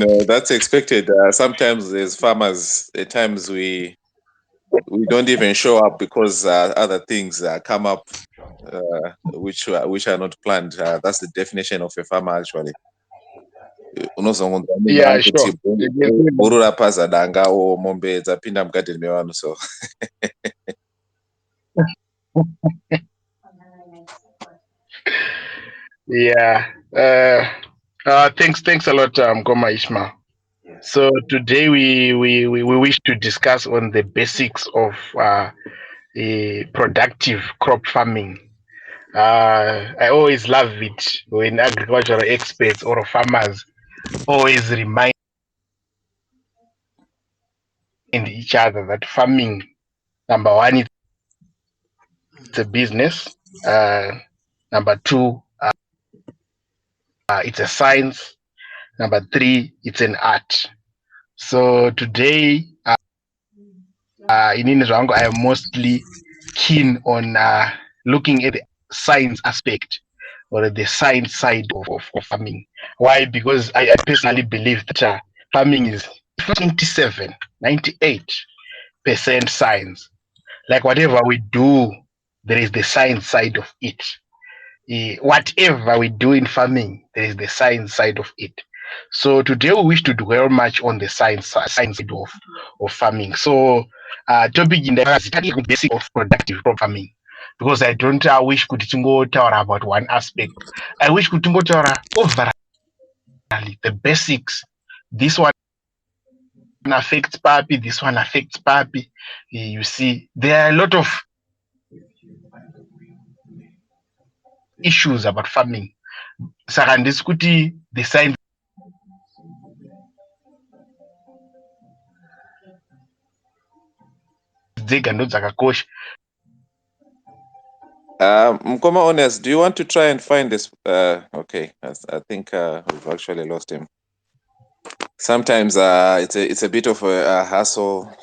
No, that's expected. Sometimes as farmers, at times we don't even show up because other things come up which are not planned. That's the definition of a farmer actually. Unozongonzwa Yeah, nenyaya sure. kuti bhuru rapaza danga o mombe dzapinda mugadheni mevanhu so Yeah. Thanks a lot, Goma Ishmael. So today we wish to discuss on the basics of productive crop farming. I always love it when agricultural experts or farmers always remind each other that farming, number one, it's a business. Number two, it's a science. Number three, it's an art. So today, in Inizwango, I am mostly keen on looking at the science aspect or the science side of farming. Why? Because I personally believe that farming is 98% science. Like whatever we do, there is the science side of it. Whatever we do in farming, there is the science side of it. So today we wish to dwell much on the science side of farming. So topic in the basic of productive crop farming. Because I don't wish kuti tingotaura about one aspect. I wish kuti tingotaura overall the basics. This one affects papi, this one affects papi. You see, there are a lot of issues about farming. Saka handisi kuti the science dzega ndo dzakakosha. Mkoma Onias, do you want to try and find this? Okay, I think we've actually lost him. Sometimes it's a bit of a hassle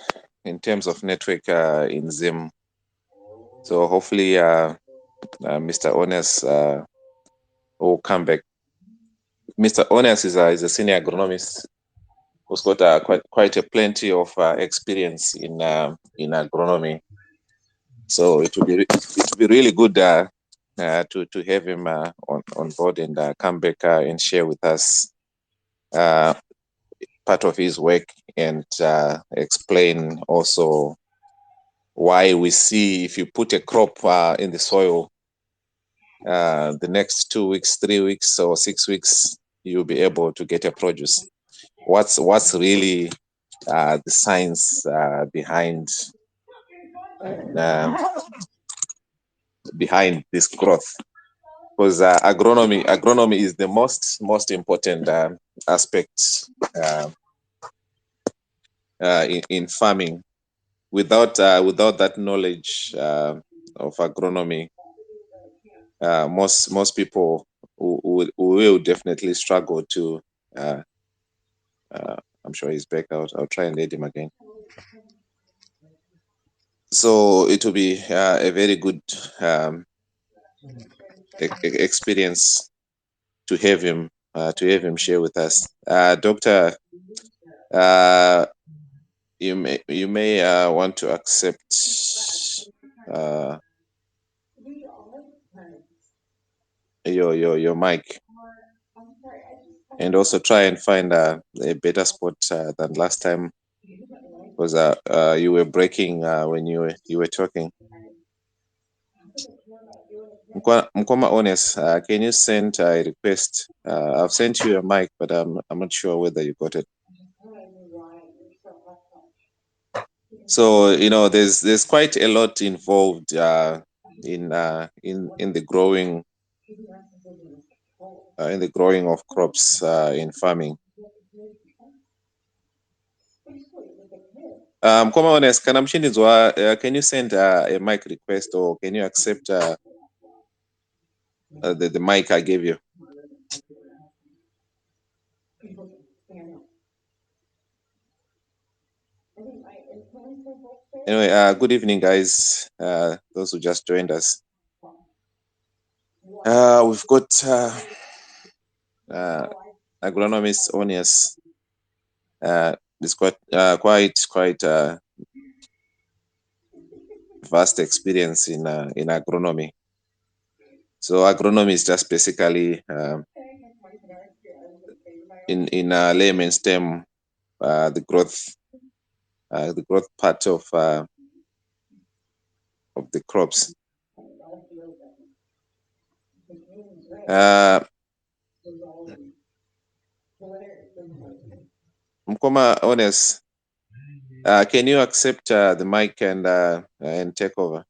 in terms of network in Zim. So hopefully Mr. Onias will come back. Mr. Onias is a senior agronomist who's got quite a plenty of experience in agronomy. So it would be really good to have him on board and come back and share with us part of his work and explain also why we see if you put a crop in the soil, the next 2 weeks, 3 weeks, or 6 weeks, you'll be able to get a produce. What's really the science behind this growth? Because agronomy is the most important aspect in farming. Without that knowledge of agronomy, most people will definitely struggle to. I'm sure he's back out. I'll try and add him again. So it will be a very good experience to have him share with us. Doctor, you may want to accept your mic, and also try and find a better spot than last time, because you were breaking when you were talking. Mkoma Onias, can you send a request? I've sent you a mic, but I'm not sure whether you got it. So there's quite a lot involved in the growing of crops in farming. Mkoma Onias, can you send a mic request, or can you accept the mic I gave you? Anyway, good evening, guys. Those who just joined us. We've got agronomist Onias It's quite vast experience in agronomy. So agronomy is just basically in layman's term the growth part of the crops. Mkoma Honest, can you accept the mic and take over?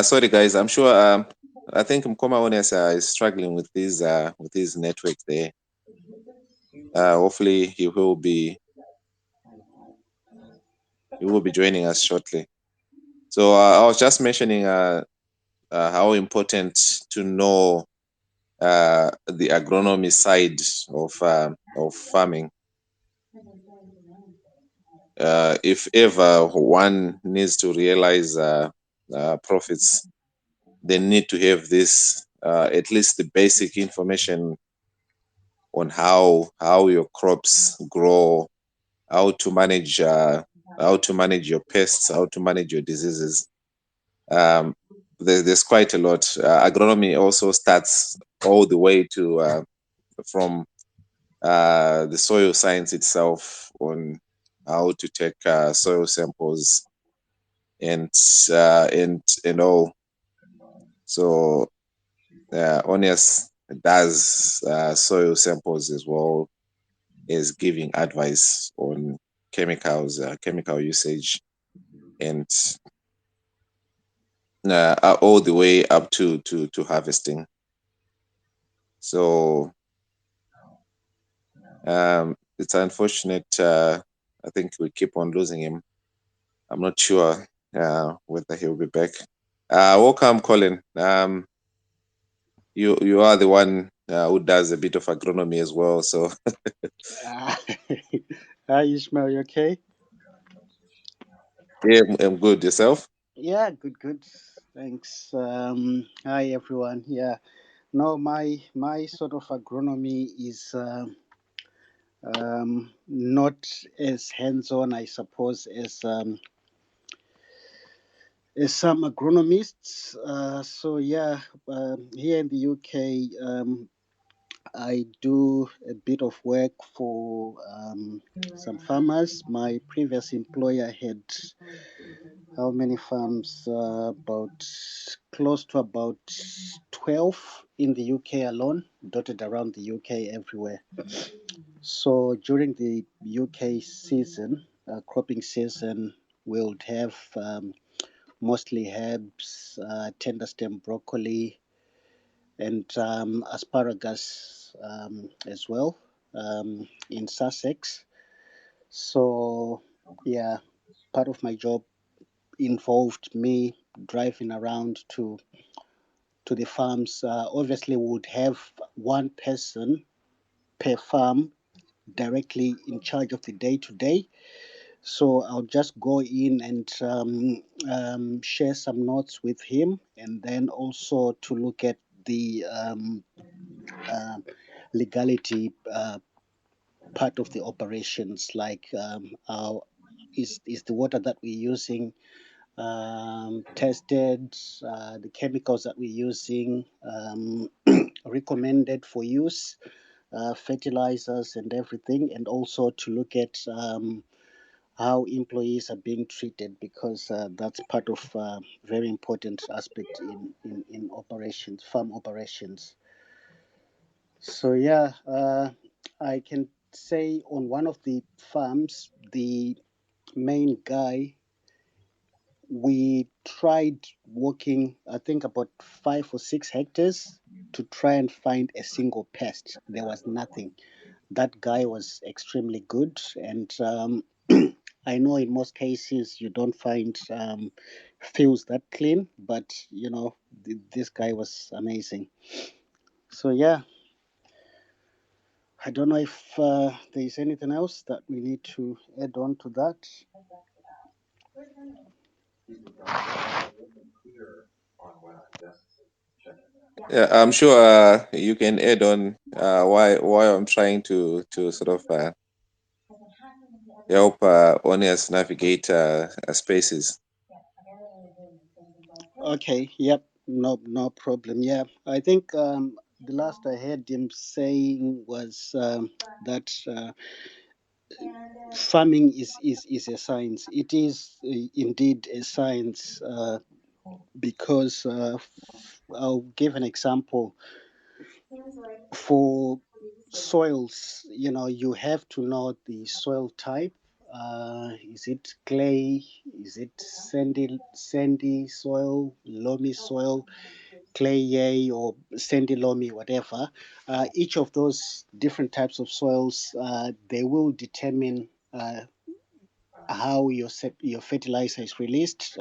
Sorry guys, I'm sure I think Mkoma Honest is struggling with his network there. Hopefully he will be joining us shortly. So I was just mentioning how important to know the agronomy side of farming. If ever one needs to realize profits, they need to have this at least the basic information on how your crops grow, how to manage your pests, how to manage your diseases. There's quite a lot. Agronomy also starts all the way to from the soil science itself on how to take soil samples and all. So Onias does soil samples as well as giving advice on chemical usage, and all the way up to harvesting. So it's unfortunate. I think we keep on losing him. I'm not sure whether he'll be back. Welcome, Colin. You are the one who does a bit of agronomy as well. So Uh, Hi, Ishmael. You okay? yeah, I'm good. Yourself? Yeah, good. Thanks. Hi, everyone. Yeah. No, my sort of agronomy is not as hands-on, I suppose, as some agronomists. So yeah, here in the UK, I do a bit of work for some farmers. My previous employer had how many farms? About close to about 12 in the UK alone, dotted around the UK everywhere. So during the UK season, cropping season, we would have mostly herbs, tender stem broccoli, and asparagus as well in Sussex. So, yeah, part of my job involved me driving around to the farms. Obviously, we would have one person per farm directly in charge of the day to day. So I'll just go in and share some notes with him, and then also to look at the uh, legality part of the operations, like is the water that we're using tested, the chemicals that we're using recommended for use, fertilizers and everything, and also to look at how employees are being treated, because that's part of very important aspect in operations, farm operations. So yeah, I can say on one of the farms, the main guy, we tried walking, I think, about 5 or 6 hectares to try and find a single pest. There was nothing. That guy was extremely good, and I know in most cases you don't find fields that clean, but this guy was amazing. So yeah, I don't know if there is anything else that we need to add on to that. Yeah, I'm sure you can add on why I'm trying to sort of help Onias navigate spaces. Okay, yep, no problem. Yeah, I think the last I heard him saying was that farming is a science. It is indeed a science because I'll give an example. For soils, you have to know the soil type. Is it clay? Is it sandy soil, loamy soil, clayey or sandy loamy, whatever? Each of those different types of soils, they will determine how your fertilizer is released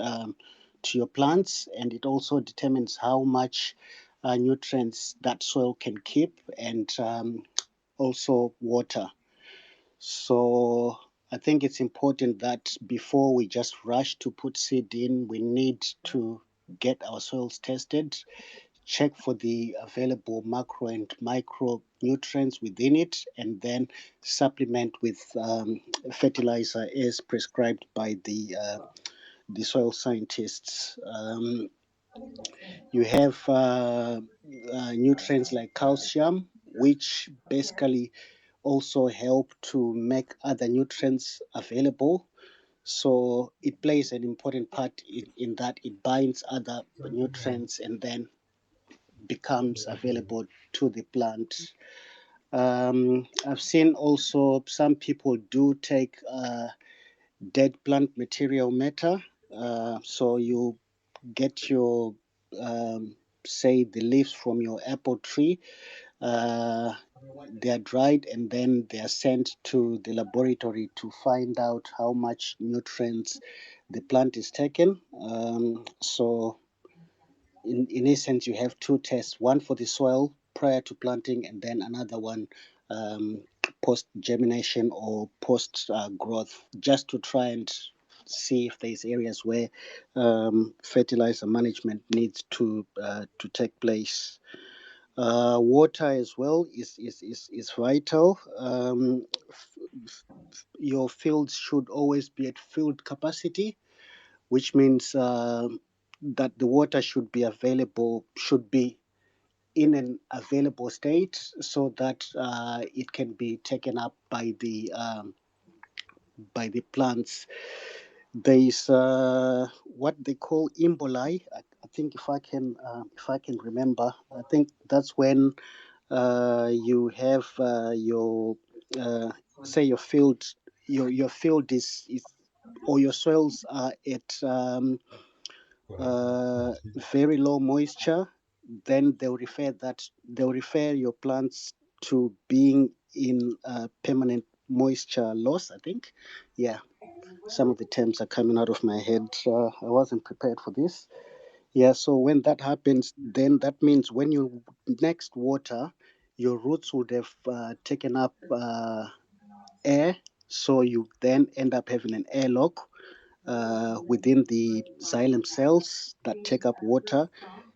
to your plants, and it also determines how much nutrients that soil can keep, and also water. So I think it's important that before we just rush to put seed in, we need to get our soils tested, check for the available macro and micronutrients within it, and then supplement with fertilizer as prescribed by the soil scientists. You have nutrients like calcium, which basically also help to make other nutrients available. So it plays an important part in that it binds other nutrients and then becomes available to the plant. I've seen also some people do take dead plant material matter. So you get your, say, the leaves from your apple tree. Uh, they are dried and then they are sent to the laboratory to find out how much nutrients the plant is taking. So in essence, you have two tests: one for the soil prior to planting, and then another one post germination or post growth, just to try and see if there's areas where fertilizer management needs to take place. Water as well is vital. Your fields should always be at field capacity, which means that the water should be in an available state so that it can be taken up by the plants. There is what they call emboli. I think if I can remember, I think that's when you have your say your field your field is or your soils are at very low moisture, then they'll refer your plants to being in permanent moisture loss. I think, yeah. Some of the terms are coming out of my head. I wasn't prepared for this. Yeah. So when that happens, then that means when you next water, your roots would have taken up air. So you then end up having an airlock within the xylem cells that take up water,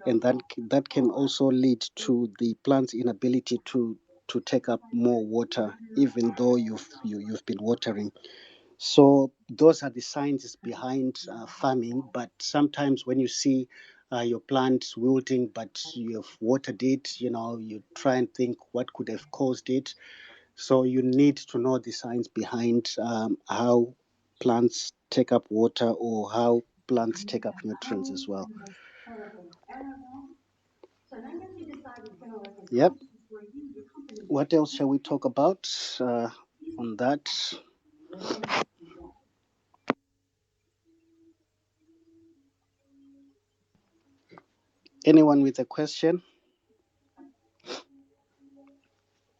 and that can also lead to the plant's inability to take up more water, even though you've been watering. So those are the sciences behind farming. But sometimes when you see your plant wilting, but you've watered it, you try and think what could have caused it. So you need to know the science behind how plants take up water or how plants take up nutrients as well. Yep. What else shall we talk about on that? Anyone with a question?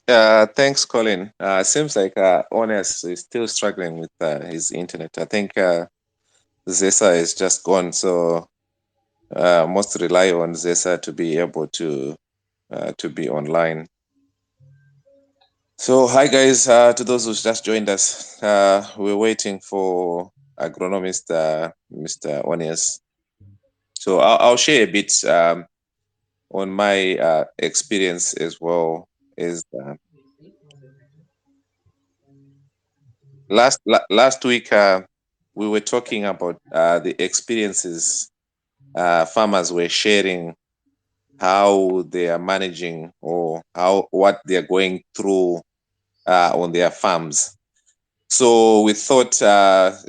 Thanks, Colin. Seems like Onias is still struggling with his internet. I think Zesa is just gone, so must rely on Zesa to be able to be online. So hi guys, to those who just joined us, we're waiting for agronomist, Mr. Onias. So I'll share a bit on my experience as well. Is last week we were talking about the experiences farmers were sharing, how they are managing or what they are going through on their farms. So we thought having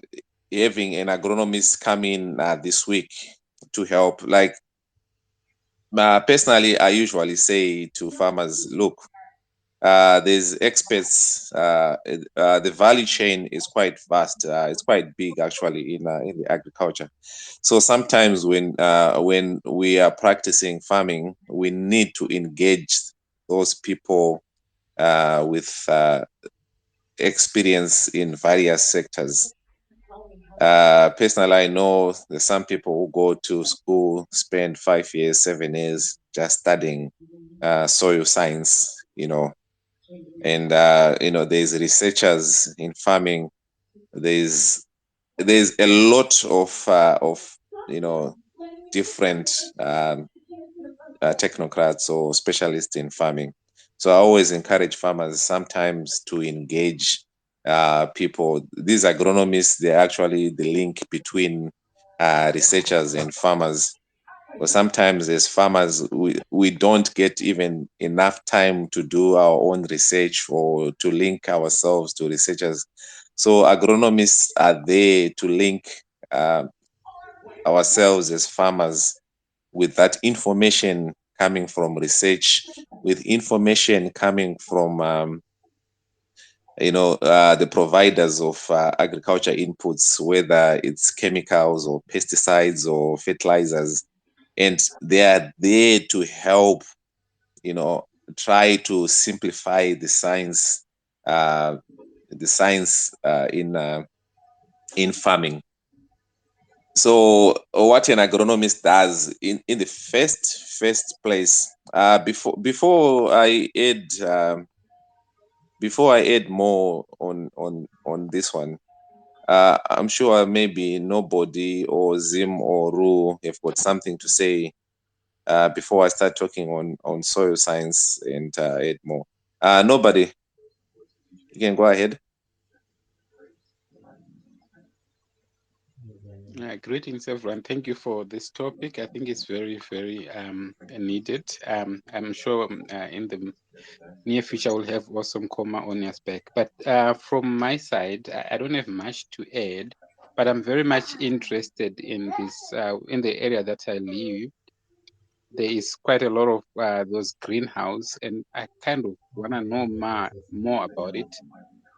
an agronomist come in this week to help. Like personally, I usually say to farmers, look, there's experts. The value chain is quite vast. It's quite big actually in the agriculture. So sometimes when we are practicing farming, we need to engage those people with experience in various sectors. Personally, I know there's some people who go to school, spend 5 years, 7 years just studying soil science, and there's researchers in farming. There's a lot of different technocrats or specialists in farming. So I always encourage farmers sometimes to engage people. These agronomists, they're actually the link between researchers and farmers. But sometimes as farmers, we don't get even enough time to do our own research or to link ourselves to researchers. So agronomists are there to link uh, ourselves as farmers with that information coming from research, with information coming from the providers of agriculture inputs, whether it's chemicals or pesticides or fertilizers, and they are there to help, try to simplify uh, the science in farming. So what an agronomist does in the first place, before I add more on this one, I'm sure maybe nobody or Zim or Ru have got something to say before I start talking on soil science and add more. Nobody, you can go ahead. Greetings, everyone. Thank you for this topic. I think it's very, very needed. I'm sure in the near future we'll have awesome Onias back. But from my side, I don't have much to add, but I'm very much interested in this, in the area that I live. There is quite a lot of those greenhouse, and I kind of want to know more about it.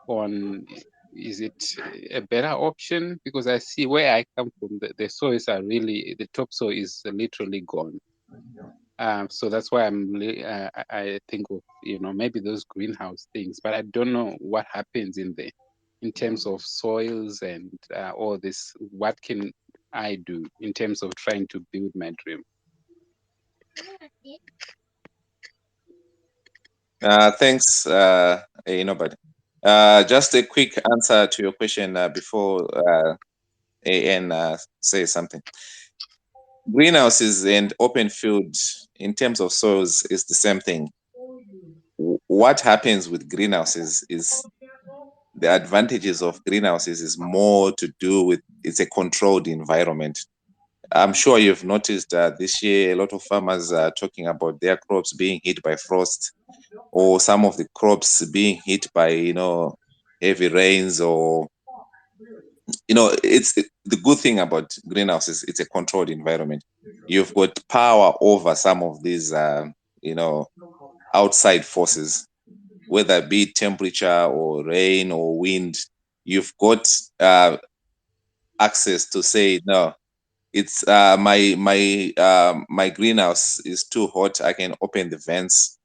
On is it a better option? Because I see where I come from, the soils are really, the topsoil is literally gone. So that's why I think of maybe those greenhouse things, but I don't know what happens in terms of soils and all this. What can I do in terms of trying to build my dream? Thanks, nobody. Just a quick answer to your question before AN says something. Greenhouses and open field in terms of soils is the same thing. What happens with greenhouses is the advantages of greenhouses is more to do with it's a controlled environment. I'm sure you've noticed this year a lot of farmers are talking about their crops being hit by frost, or some of the crops being hit by heavy rains, or it's the good thing about greenhouses, it's a controlled environment. You've got power over some of these you know outside forces, whether it be temperature or rain or wind. You've got access to say, no, it's my greenhouse is too hot, I can open the vents,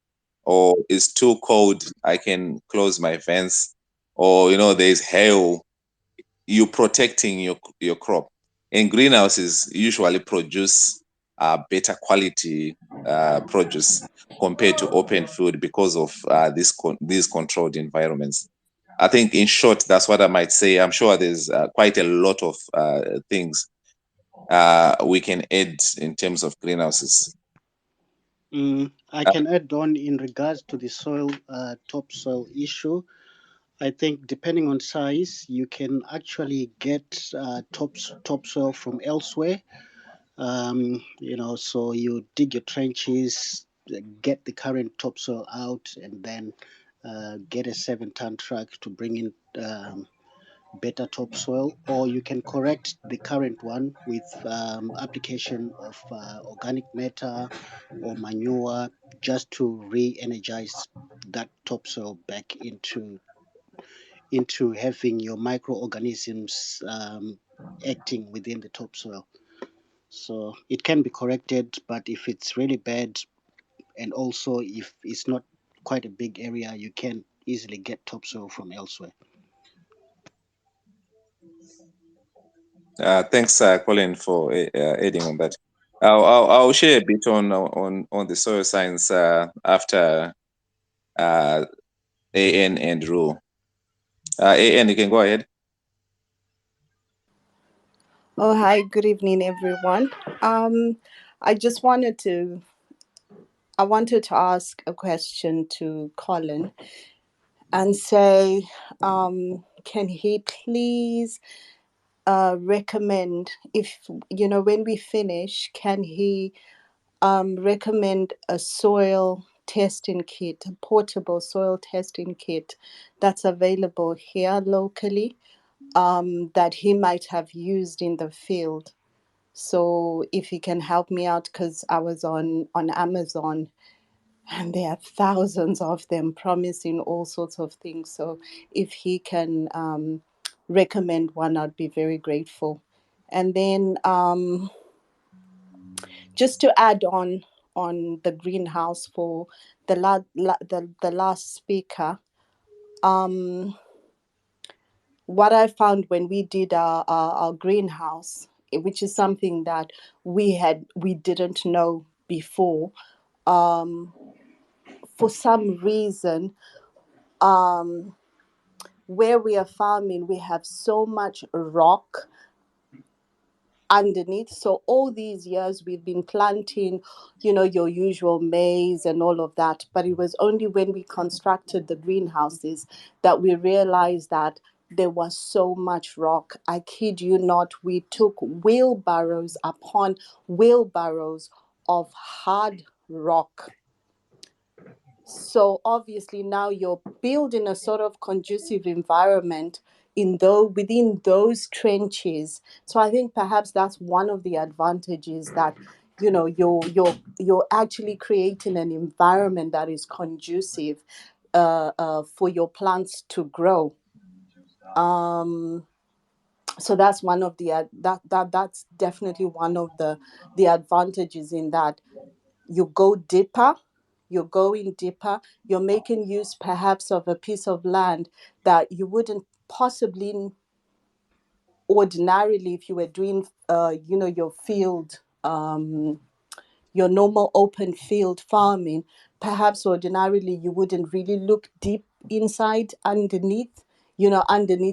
or it's too cold, I can close my vents, or there's hail, you protecting your crop. And greenhouses usually produce better quality produce compared to open field because of these controlled environments. I think in short, that's what I might say. I'm sure there's quite a lot of things we can add in terms of greenhouses. I can add on in regards to the topsoil issue. I think depending on size, you can actually get topsoil from elsewhere. So you dig your trenches, get the current topsoil out, and then get a 7-ton truck to bring in better topsoil, or you can correct the current one with application of organic matter or manure just to re-energize that topsoil back into having your microorganisms acting within the topsoil. So it can be corrected, but if it's really bad, and also if it's not quite a big area, you can easily get topsoil from elsewhere. Thanks, Colin, for adding on that. I'll share a bit on the soil science after AN and Ru. AN, you can go ahead. Oh, hi. Good evening, everyone. I just wanted to ask a question to Colin and say, can he please recommend, if when we finish, can he recommend a soil testing kit, a portable soil testing kit that's available here locally, that he might have used in the field? So if he can help me out, because I was on Amazon and there are thousands of them promising all sorts of things. So if he can recommend one, I'd be very grateful. And then just to add on the greenhouse for the last speaker, what I found when we did our greenhouse, which is something that we didn't know before, for some reason, where we are farming, we have so much rock underneath. So all these years we've been planting, your usual maize and all of that. But it was only when we constructed the greenhouses that we realized that there was so much rock. I kid you not, we took wheelbarrows upon wheelbarrows of hard rock. So obviously now you're building a sort of conducive environment within those trenches. So I think perhaps that's one of the advantages, that you're actually creating an environment that is conducive for your plants to grow. So that's one of the that's definitely one of the advantages, in that you go deeper, you're going deeper, you're making use perhaps of a piece of land that you wouldn't possibly ordinarily, if you were doing your field, your normal open field farming, perhaps ordinarily you wouldn't really look deep inside underneath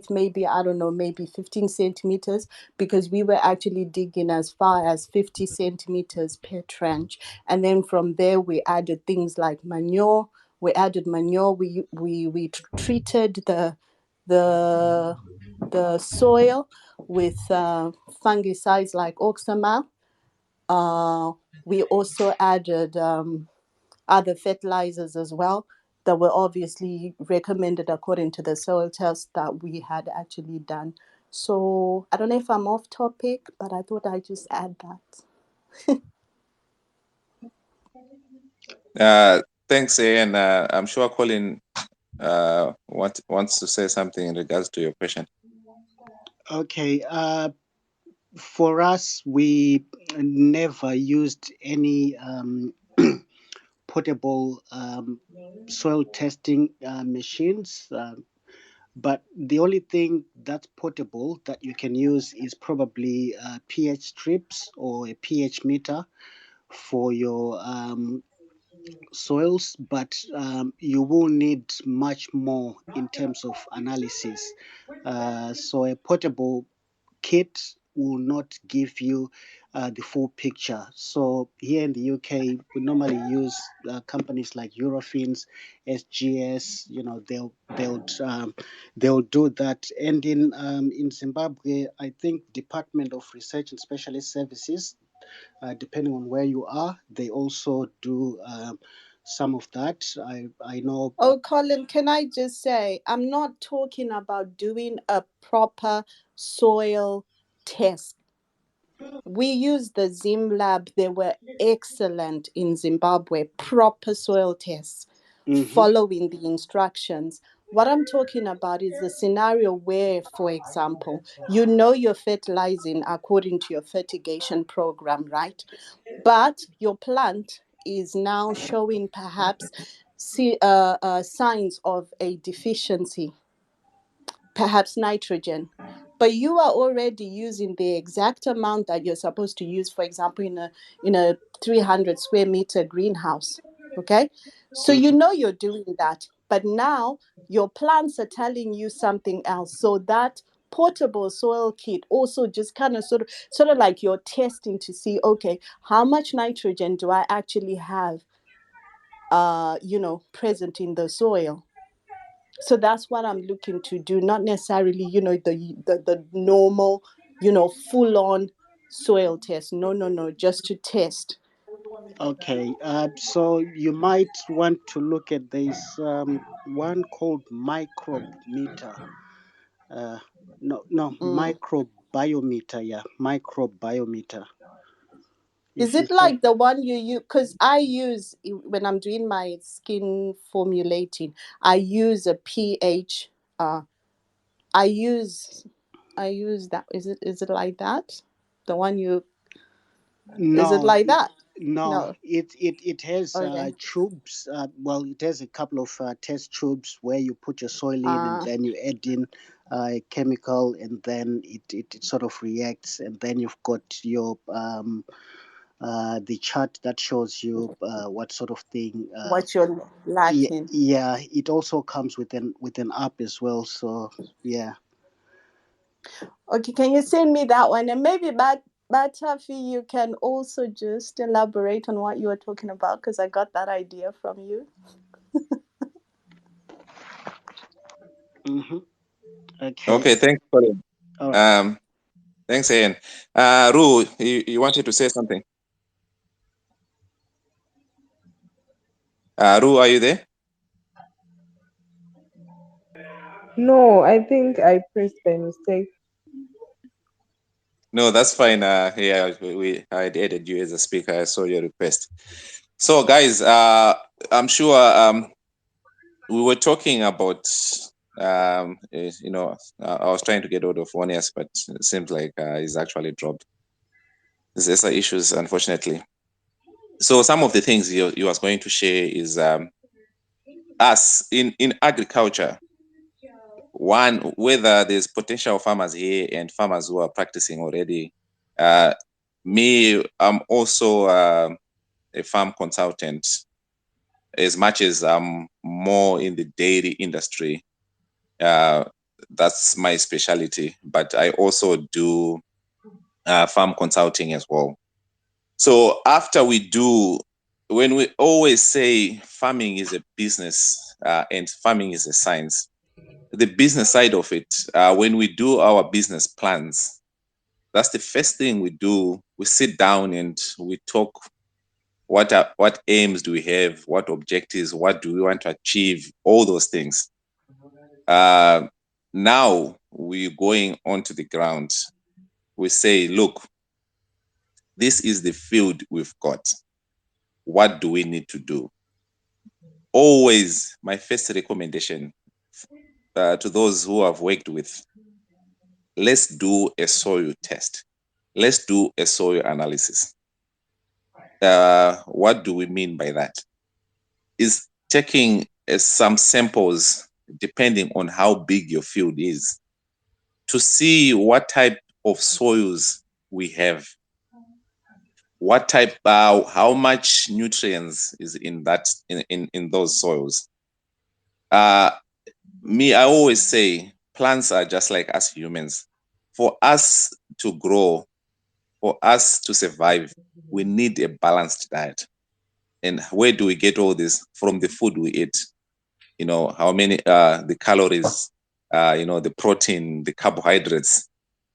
maybe, I don't know, maybe 15 centimeters, because we were actually digging as far as 50 centimeters per trench. And then from there, we added things like manure. We treated the soil with fungicides like oxamal. We also added other fertilizers as well, that were obviously recommended according to the soil test that we had actually done. So I don't know if I'm off topic, but I thought I'd just add that. Thanks, Ian. I'm sure Colin wants to say something in regards to your question. Okay. For us, we never used any portable soil testing machines. But the only thing that's portable that you can use is probably pH strips or a pH meter for your soils, but you will need much more in terms of analysis. So a portable kit will not give you the full picture. So here in the UK, we normally use companies like Eurofins, SGS. You know, they'll do that. And in Zimbabwe, I think Department of Research and Specialist Services, depending on where you are, they also do some of that. I know. Oh, Colin, can I just say, I'm not talking about doing a proper soil test. We used the Zim lab. They were excellent in Zimbabwe, proper soil tests, following the instructions. What I'm talking about is the scenario where, for example, you know you're fertilizing according to your fertigation program, right? But your plant is now showing perhaps signs of a deficiency, perhaps nitrogen, but you are already using the exact amount that you're supposed to use, for example, in a 300 square meter greenhouse. Okay, so you know you're doing that, but now your plants are telling you something else. So that portable soil kit also just kind of sort of like you're testing to see, okay, how much nitrogen do I actually have present in the soil. So that's what I'm looking to do, not necessarily, the normal, full on soil test. No, just to test. Okay, so you might want to look at this one called micrometer. Uh, no, Mm. microbiometer. Yeah, microbiometer. Is If you it search, like the one you use? Because I use, when I'm doing my skin formulating, I use a pH. I use, I use that. Is it like that? The one you, is it no, like that? no, No. it has Okay. tubes. Well, it has a couple of test tubes where you put your soil in, and Uh, then you add in a chemical, and then it sort of reacts, and then you've got your the chart that shows you what sort of thing. what you're Yeah, lacking. yeah, it also comes with an app as well. So yeah. Okay, can you send me that one? And maybe, but Taffy, you can also just elaborate on what you were talking about, because I got that idea from you. Mm-hmm. Okay. Okay, thanks, Colin. All right. Um, thanks, Ian. Ru, you wanted to say something? Ru, are you there? No, I think I pressed by mistake. No, that's fine. Yeah, I added you as a speaker. I saw your request. So, guys, I'm sure we were talking about I was trying to get hold of Onias, but it seems like he's actually dropped. There's some issues, unfortunately. So some of the things you was going to share is us in agriculture. One, whether there's potential farmers here and farmers who are practicing already. Me, I'm also a farm consultant, as much as I'm more in the dairy industry. That's my specialty, but I also do farm consulting as well. So after when we always say farming is a business and farming is a science, the business side of it, when we do our business plans, that's the first thing we do. We sit down and we talk. What aims do we have? What objectives? What do we want to achieve? All those things. Now we're going onto the ground. We say, look, this is the field we've got. What do we need to do? Always, my first recommendation to those who have worked with, let's do a soil test. Let's do a soil analysis. What do we mean by that? Is taking some samples, depending on how big your field is, to see what type of soils we have. what type, how much nutrients is in that in those soils. I always say plants are just like us humans. For us to grow, for us to survive, we need a balanced diet. And where do we get all this? From the food we eat. How many the calories, the protein, the carbohydrates.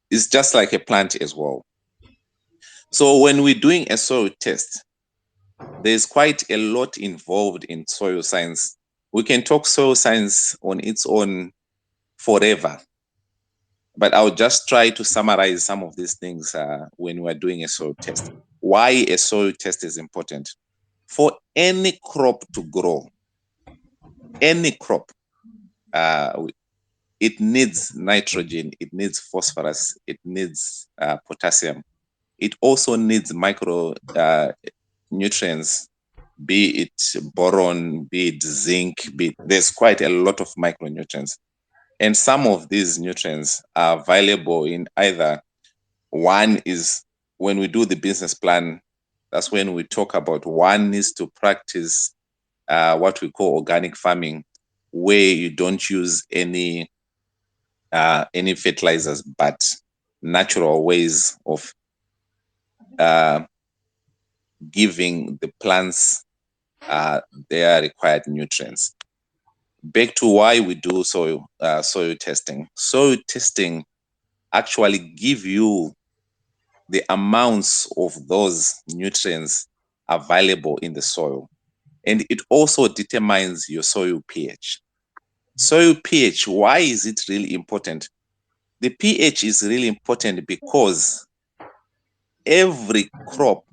It's just like a plant as well. So when we're doing a soil test, there's quite a lot involved in soil science. We can talk soil science on its own forever, but I'll just try to summarize some of these things when we're doing a soil test. Why a soil test is important. For any crop to grow, any crop, it needs nitrogen, it needs phosphorus, it needs potassium. It also needs micro nutrients, be it boron, be it zinc, there's quite a lot of micronutrients. And some of these nutrients are available in either, one is when we do the business plan, that's when we talk about one needs to practice what we call organic farming, where you don't use any fertilizers, but natural ways of giving the plants their required nutrients. Back to why we do soil testing. Soil testing actually give you the amounts of those nutrients available in the soil. And it also determines your soil pH. Soil pH, why is it really important? The pH is really important because every crop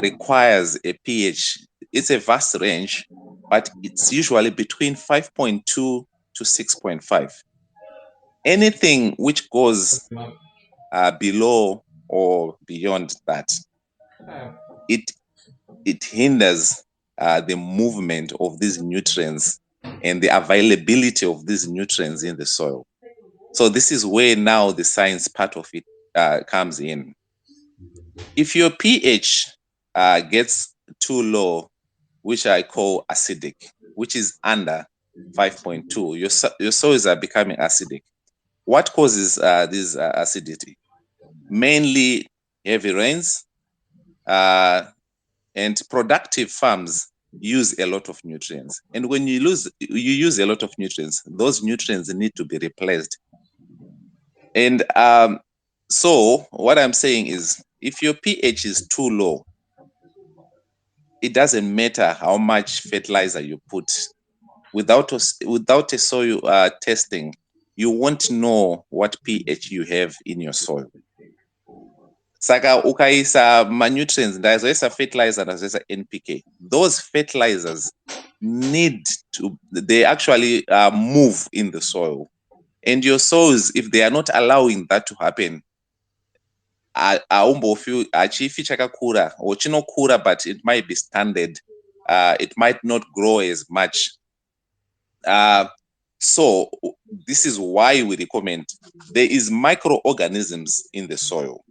requires a pH. It's a vast range, but it's usually between 5.2 to 6.5. Anything which goes below or beyond that, it hinders the movement of these nutrients and the availability of these nutrients in the soil. So this is where now the science part of it comes in. If your pH gets too low, which I call acidic, which is under 5.2, your soils are becoming acidic. What causes this acidity? Mainly heavy rains, and productive farms use a lot of nutrients. And when you use a lot of nutrients, those nutrients need to be replaced. And so what I'm saying is, if your pH is too low, it doesn't matter how much fertilizer you put. Without a soil testing, you won't know what pH you have in your soil. Saka ukaisa nutrients, ndazoisa fertilizer, ndazoisa NPK. Those fertilizers they actually move in the soil. And your soils, if they are not allowing that to happen, achifi chakakura or chinokura, but it might be standard. It might not grow as much. So this is why we recommend there is microorganisms in the soil.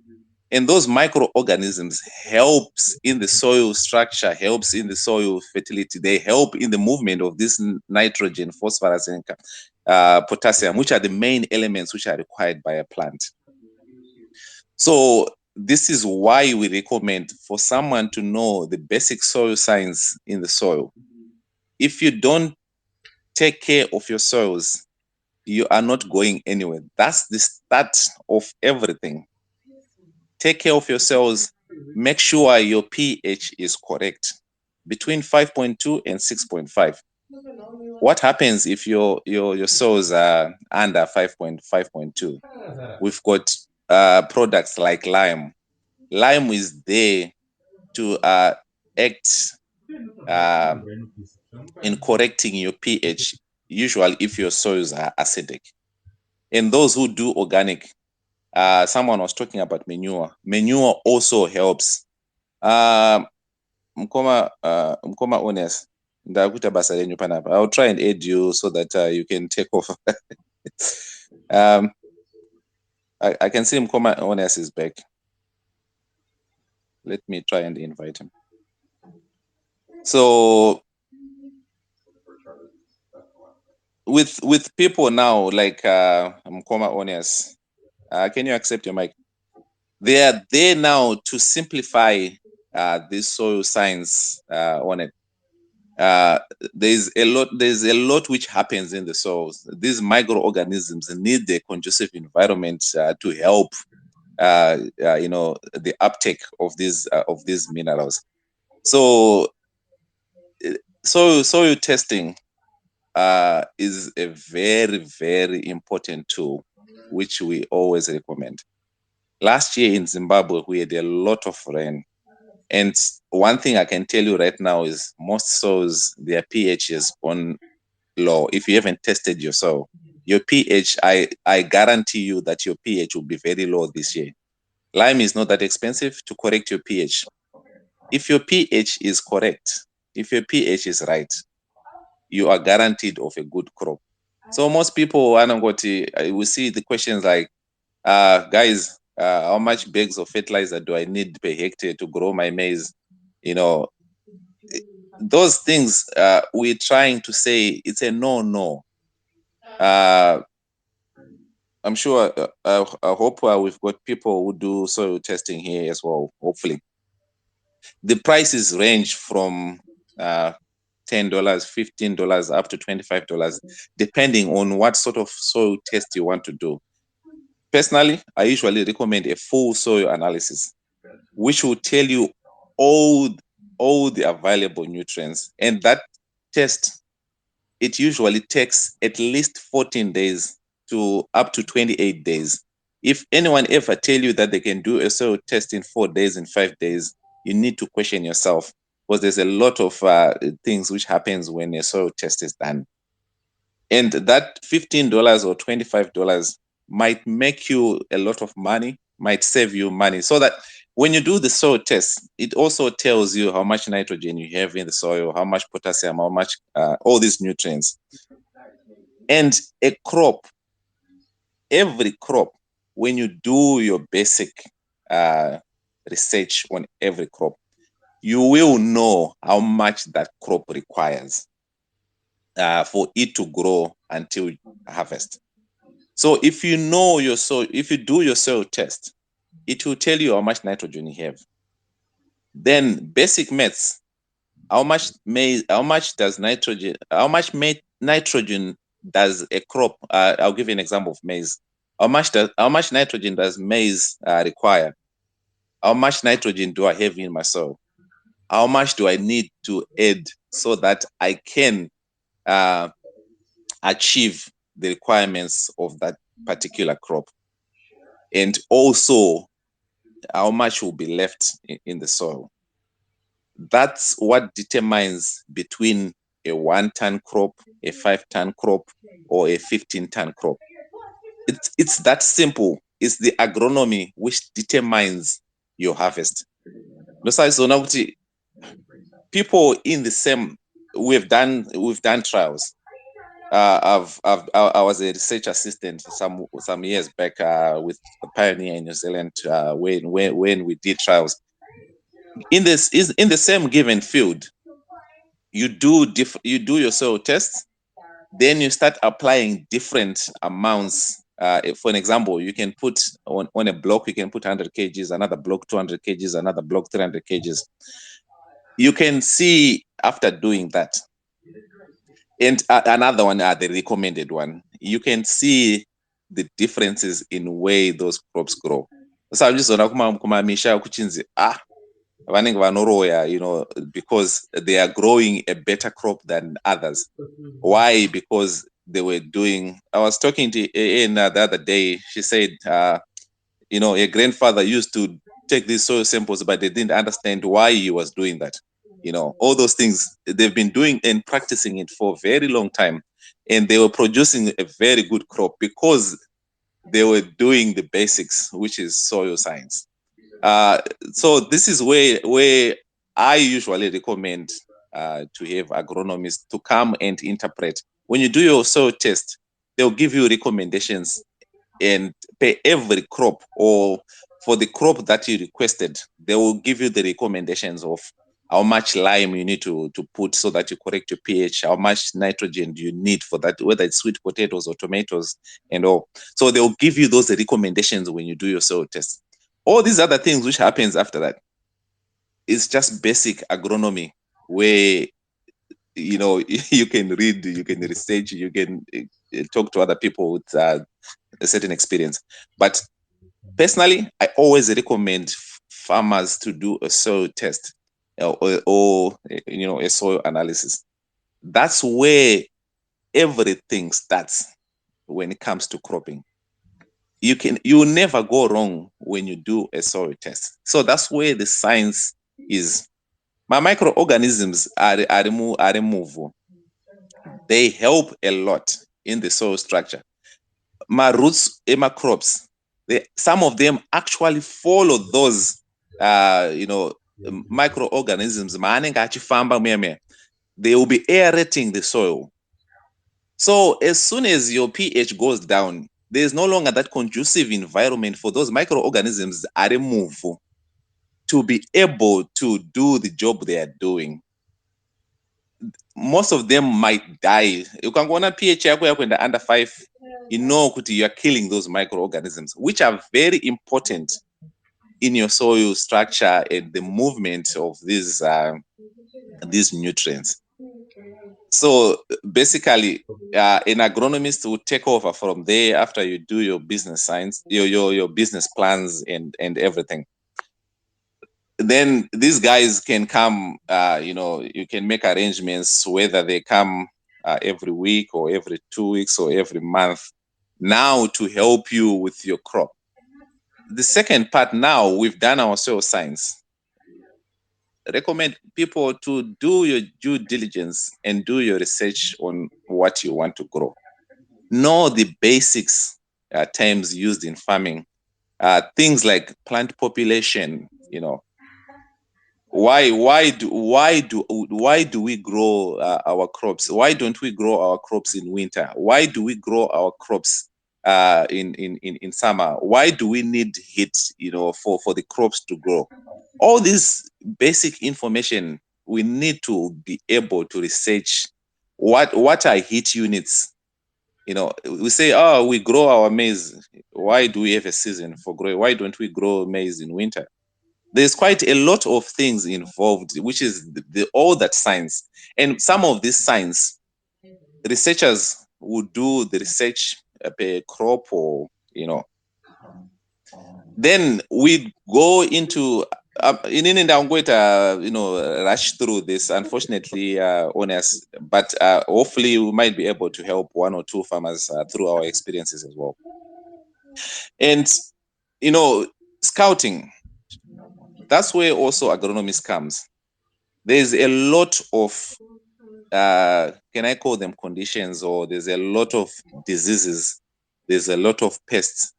And those microorganisms helps in the soil structure, helps in the soil fertility. They help in the movement of this nitrogen, phosphorus, and potassium, which are the main elements which are required by a plant. So this is why we recommend for someone to know the basic soil science in the soil. If you don't take care of your soils, you are not going anywhere. That's the start of everything. Take care of your soils. Make sure your pH is correct, between 5.2 and 6.5. What happens if your soils are under 5.2? We've got products like lime. Lime is there to act in correcting your pH, usually if your soils are acidic. And those who do organic, someone was talking about manure. Manure also helps. Mkoma Onias, ndakuita basa lenyu panapa. I'll try and aid you so that you can take over. I can see Mkoma Onias is back. Let me try and invite him. So with people now, like Mkoma Onias, can you accept your mic? They are there now to simplify this soil science on it. There's a lot which happens in the soils. These microorganisms need a conducive environment to help the uptake of these minerals. So soil testing is a very, very important tool which we always recommend. Last year in Zimbabwe, we had a lot of rain. And one thing I can tell you right now is most soils, their pH is on low. If you haven't tested your soil, your pH, I guarantee you that your pH will be very low this year. Lime is not that expensive to correct your pH. If your pH is correct, if your pH is right, you are guaranteed of a good crop. So most people, we see the questions like, guys, how much bags of fertilizer do I need per hectare to grow my maize? Those things we're trying to say it's a no. I'm sure, I hope we've got people who do soil testing here as well, hopefully. The prices range from $10, $15 up to $25, depending on what sort of soil test you want to do. Personally, I usually recommend a full soil analysis, which will tell you all the available nutrients. And that test, it usually takes at least 14 days to up to 28 days. If anyone ever tell you that they can do a soil test in 4 days, in 5 days, you need to question yourself, because there's a lot of things which happens when a soil test is done. And that $15 or $25 might make you a lot of money, might save you money. So that when you do the soil test, it also tells you how much nitrogen you have in the soil, how much potassium, how much, all these nutrients. And a crop, every crop, when you do your basic research on every crop, you will know how much that crop requires for it to grow until harvest. So if you know your soil, if you do your soil test, it will tell you how much nitrogen you have. Then basic maths, how much nitrogen does a crop? I'll give you an example of maize. How much nitrogen does maize require? How much nitrogen do I have in my soil? How much do I need to add so that I can achieve the requirements of that particular crop? And also, how much will be left in the soil? That's what determines between a 1-ton crop, a 5-ton crop, or a 15-ton crop. It's that simple. It's the agronomy which determines your harvest. People in the same, we've done trials. I was a research assistant some years back with the Pioneer in New Zealand when we did trials. In the same given field, you do your soil tests, then you start applying different amounts. For an example, you can put on a block, you can put 100 kgs, another block 200 kgs, another block 300 kgs. You can see after doing that. And another one, the recommended one, you can see the differences in way those crops grow. So I'm just because they are growing a better crop than others. Why? Because they were doing, I was talking to Anna the other day, she said, a grandfather used to take these soil samples, but they didn't understand why he was doing that. All those things they've been doing and practicing it for a very long time. And they were producing a very good crop because they were doing the basics, which is soil science. So this is where I usually recommend to have agronomists to come and interpret. When you do your soil test, they'll give you recommendations, and per every crop, or for the crop that you requested, they will give you the recommendations of how much lime you need to put so that you correct your pH, how much nitrogen do you need for that, whether it's sweet potatoes or tomatoes and all. So they'll give you those recommendations when you do your soil test. All these other things which happens after that, it's just basic agronomy where, you know, you can read, you can research, you can talk to other people with a certain experience. But personally, I always recommend farmers to do a soil test or you know, a soil analysis. That's where everything starts when it comes to cropping. You will never go wrong when you do a soil test. So that's where the science is. My microorganisms are removed. They help a lot in the soil structure. My roots in my crops, some of them actually follow those you know, microorganisms. They will be aerating the soil. So as soon as your pH goes down, there's no longer that conducive environment for those microorganisms are removed to be able to do the job they are doing. Most of them might die. You can go on a pH under 5, you know you are killing those microorganisms, which are very important in your soil structure and the movement of these nutrients. So basically, an agronomist will take over from there after you do your business science, your business plans and everything. Then these guys can come, you know, you can make arrangements whether they come every week or every 2 weeks or every month now to help you with your crop. The second part, now we've done our soil science. Recommend people to do your due diligence and do your research on what you want to grow. Know the basics terms used in farming, things like plant population, you know, why do we grow our crops? Why don't we grow our crops in winter? Why do we grow our crops in summer? Why do we need heat, you know, for the crops to grow? All this basic information we need to be able to research. What are heat units? You know, we say, oh, we grow our maize. Why do we have a season for growing? Why don't we grow maize in winter? There's quite a lot of things involved, which is all that science. And some of this science, researchers would do the research per crop, or, you know, then we go into I'm going to, you know, rush through this, unfortunately, Onias, but hopefully we might be able to help one or two farmers through our experiences as well. And, you know, scouting, that's where also agronomist comes. There's a lot of can I call them conditions, or there's a lot of diseases, there's a lot of pests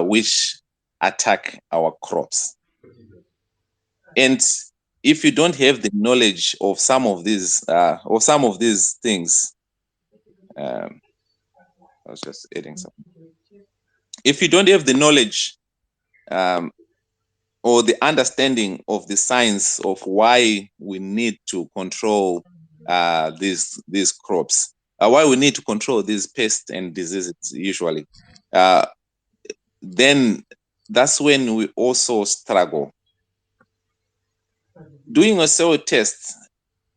which attack our crops. And if you don't have the knowledge of some of these things, I was just adding something. If you don't have the knowledge or the understanding of the science of why we need to control these crops, why we need to control these pests and diseases usually, then that's when we also struggle. Doing a soil test,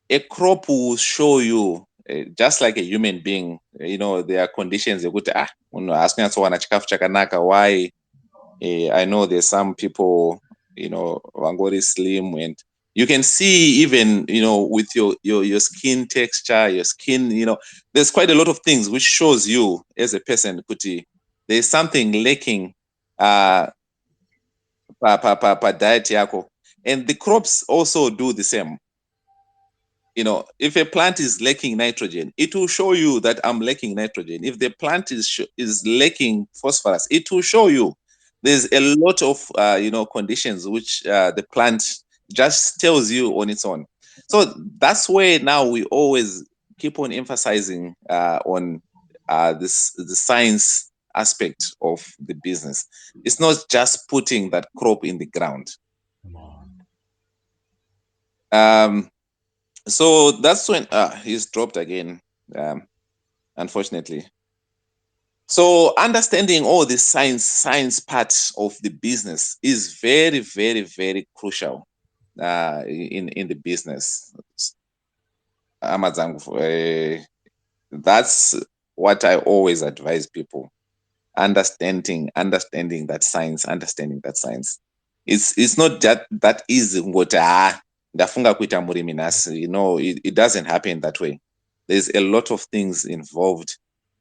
a crop will show you, just like a human being, you know, there are conditions you could ask me why. I know there's some people, you know, Wangori slim, and you can see even, you know, with your skin texture, your skin, you know, there's quite a lot of things which shows you as a person, Kuti, there's something lacking pa diet yako. And the crops also do the same. You know, if a plant is lacking nitrogen, it will show you that I'm lacking nitrogen. If the plant is lacking phosphorus, it will show you. There's a lot of you know, conditions which the plant just tells you on its own. So that's where now we always keep on emphasizing on the science aspect of the business. It's not just putting that crop in the ground. So that's when he's dropped again, unfortunately. So understanding all the science part of the business is very, very, very crucial in the business. That's what I always advise people. Understanding that science, It's not that easy. Ndafunga kuita murimi nhasi. It doesn't happen that way. There's a lot of things involved,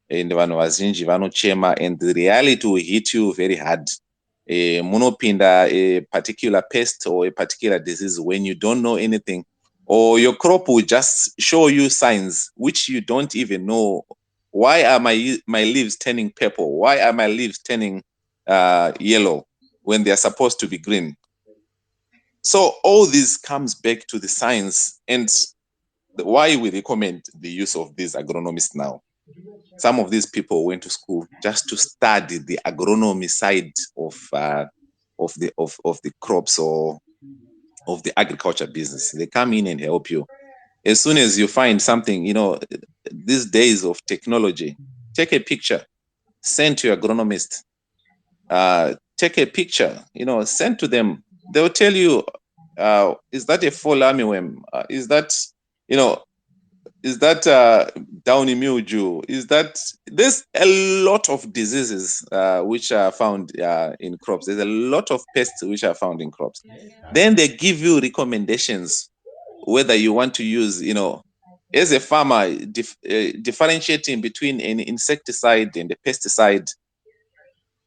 and vanhu vazhinji vanochema, and the reality will hit you very hard. Munopinda a particular pest or a particular disease when you don't know anything, or your crop will just show you signs which you don't even know. Why are my leaves turning purple? Why are my leaves turning yellow when they are supposed to be green? So all this comes back to the science, and why we recommend the use of these agronomists now. Some of these people went to school just to study the agronomy side of the crops or of the agriculture business. They come in and help you. As soon as you find something, these days of technology, take a picture, send to your agronomist. Take a picture, send to them. They'll tell you, is that a fall armyworm? Is that downy mildew? There's a lot of diseases which are found in crops. There's a lot of pests which are found in crops. Then they give you recommendations whether you want to use, as a farmer, differentiating between an insecticide and a pesticide.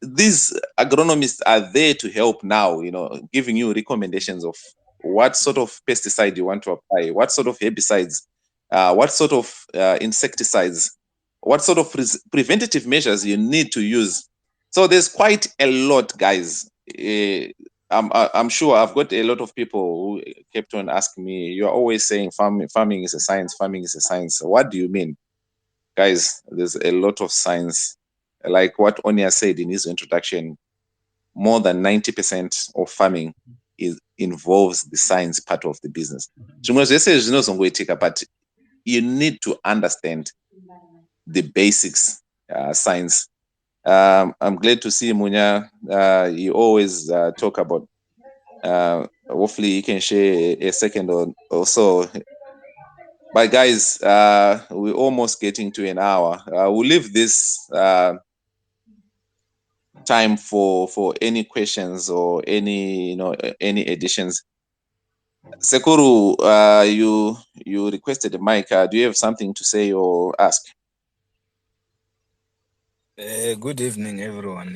These agronomists are there to help now, giving you recommendations of what sort of pesticide you want to apply, what sort of herbicides, what sort of insecticides, what sort of preventative measures you need to use. So there's quite a lot, guys. I'm sure I've got a lot of people who kept on asking me, you're always saying farming is a science, farming is a science. What do you mean? Guys, there's a lot of science. Like what Onias said in his introduction, more than 90% of farming involves the science part of the business. But you need to understand the basics, science. I'm glad to see Munya. You always talk about. Hopefully, you can share a second or so. But guys, we're almost getting to an hour. We'll leave this time for any questions or any additions. Sekuru, you requested the mic. Do you have something to say or ask? Good evening, everyone.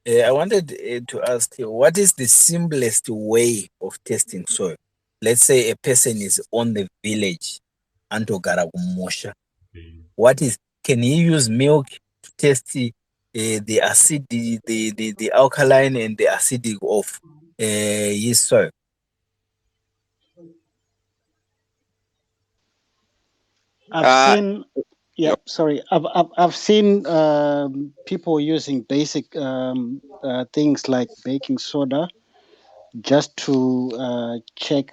I wanted to ask you, what is the simplest way of testing soil? Let's say a person is on the village, Antogara Mosha. Can he use milk to test the acid, the alkaline and the acidic of his soil? I've seen, sorry, I've seen people using basic things like baking soda just to check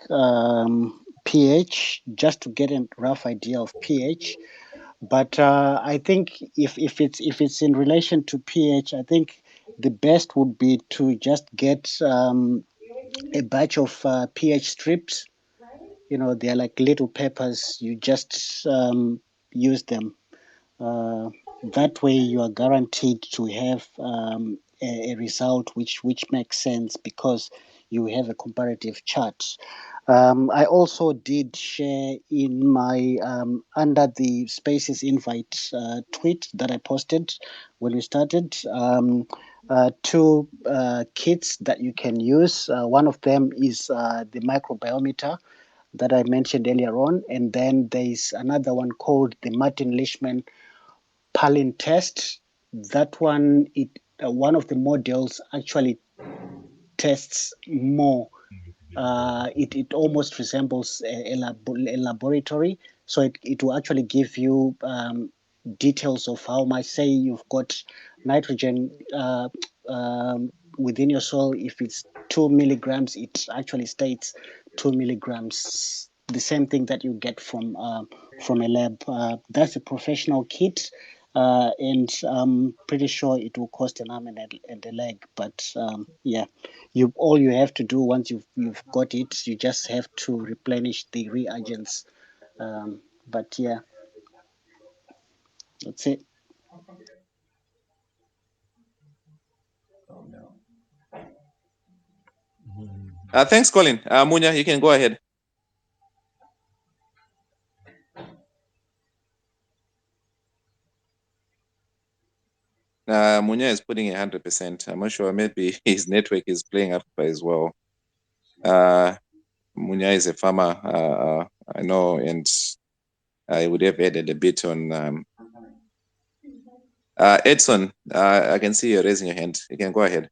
pH, just to get a rough idea of pH. But I think if it's in relation to pH, I think the best would be to just get a batch of pH strips. They're like little peppers. You just use them. That way, you are guaranteed to have a result which makes sense because you have a comparative chart. I also did share in my under the Spaces invite tweet that I posted when we started. Two kits that you can use. One of them is the microbiometer that I mentioned earlier on, and then there's another one called the Martin Leishman Palin test. That one, one of the models actually tests more. It almost resembles a laboratory, so it will actually give you details of how much. Say you've got nitrogen within your soil. If it's 2 milligrams, it actually states 2 milligrams. The same thing that you get from a lab. That's a professional kit. And I'm pretty sure it will cost an arm and a leg. But yeah, all you have to do once you've got it, you just have to replenish the reagents. But yeah, that's it. Thanks, Colin. Munya, you can go ahead. Munya is putting 100%. I'm not sure. Maybe his network is playing up as well. Munya is a farmer, I know, and I would have added a bit on. Edson, I can see you're raising your hand. You can go ahead.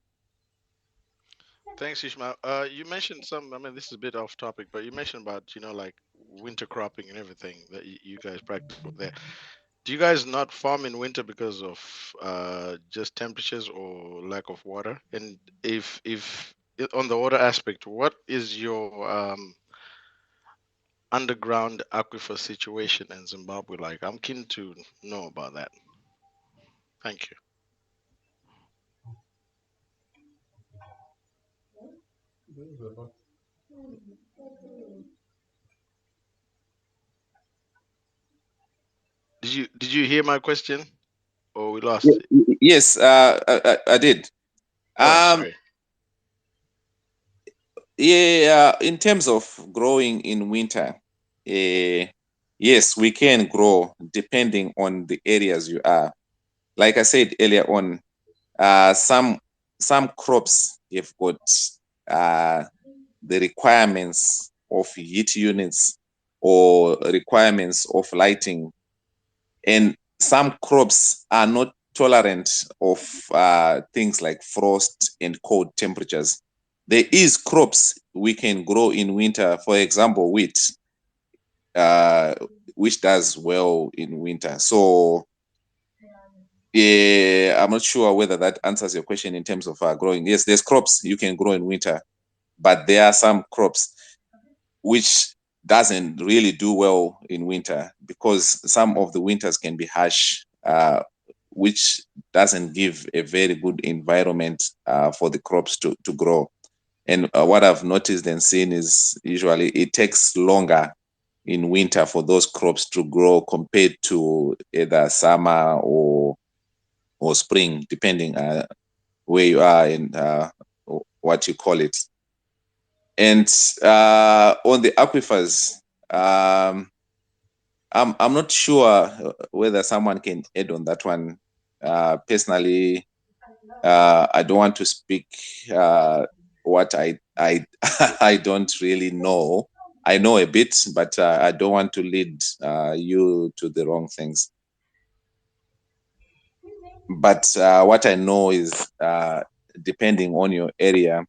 Thanks, Ishmael. You mentioned some. I mean, this is a bit off topic, but you mentioned about like winter cropping and everything that you guys practice there. Do you guys not farm in winter because of just temperatures or lack of water? And if on the water aspect, what is your underground aquifer situation in Zimbabwe like? I'm keen to know about that. Thank you. Did you hear my question, or we lost it? Yes, I did. Sorry. Yeah, in terms of growing in winter, yes, we can grow depending on the areas you are. Like I said earlier on, some crops have got the requirements of heat units or requirements of lighting, and some crops are not tolerant of things like frost and cold temperatures. There is crops we can grow in winter, for example, wheat, which does well in winter. So I'm not sure whether that answers your question in terms of growing. Yes, there's crops you can grow in winter, but there are some crops which doesn't really do well in winter because some of the winters can be harsh, which doesn't give a very good environment for the crops to grow. And what I've noticed and seen is usually it takes longer in winter for those crops to grow compared to either summer or spring, depending where you are and what you call it. And on the aquifers, I'm not sure whether someone can add on that one. Personally, I don't want to speak what I I don't really know. I know a bit, but I don't want to lead you to the wrong things. But what I know is depending on your area,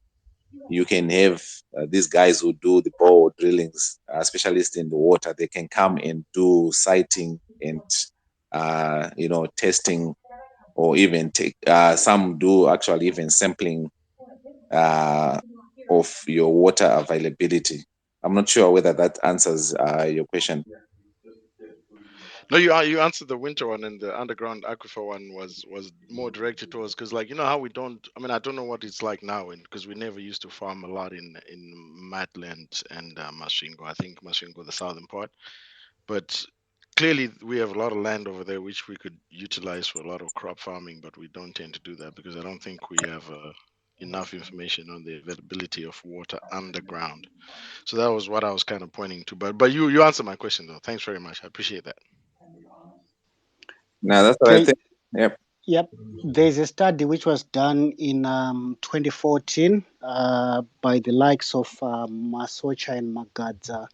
you can have these guys who do the bore drillings, specialists in the water. They can come and do sighting and testing, or even take some do actually even sampling of your water availability. I'm not sure whether that answers your question. No, you answered the winter one, and the underground aquifer one was more directed towards, because like how we don't. I mean, I don't know what it's like now, and because we never used to farm a lot in Matland and Masvingo. I think Masvingo, the southern part, but clearly we have a lot of land over there which we could utilize for a lot of crop farming, but we don't tend to do that because I don't think we have enough information on the availability of water underground. So that was what I was kind of pointing to. But you answered my question though. Thanks very much. I appreciate that. Now that's what I think. Yep. Yep. There's a study which was done in 2014 by the likes of Masocha and Magadza.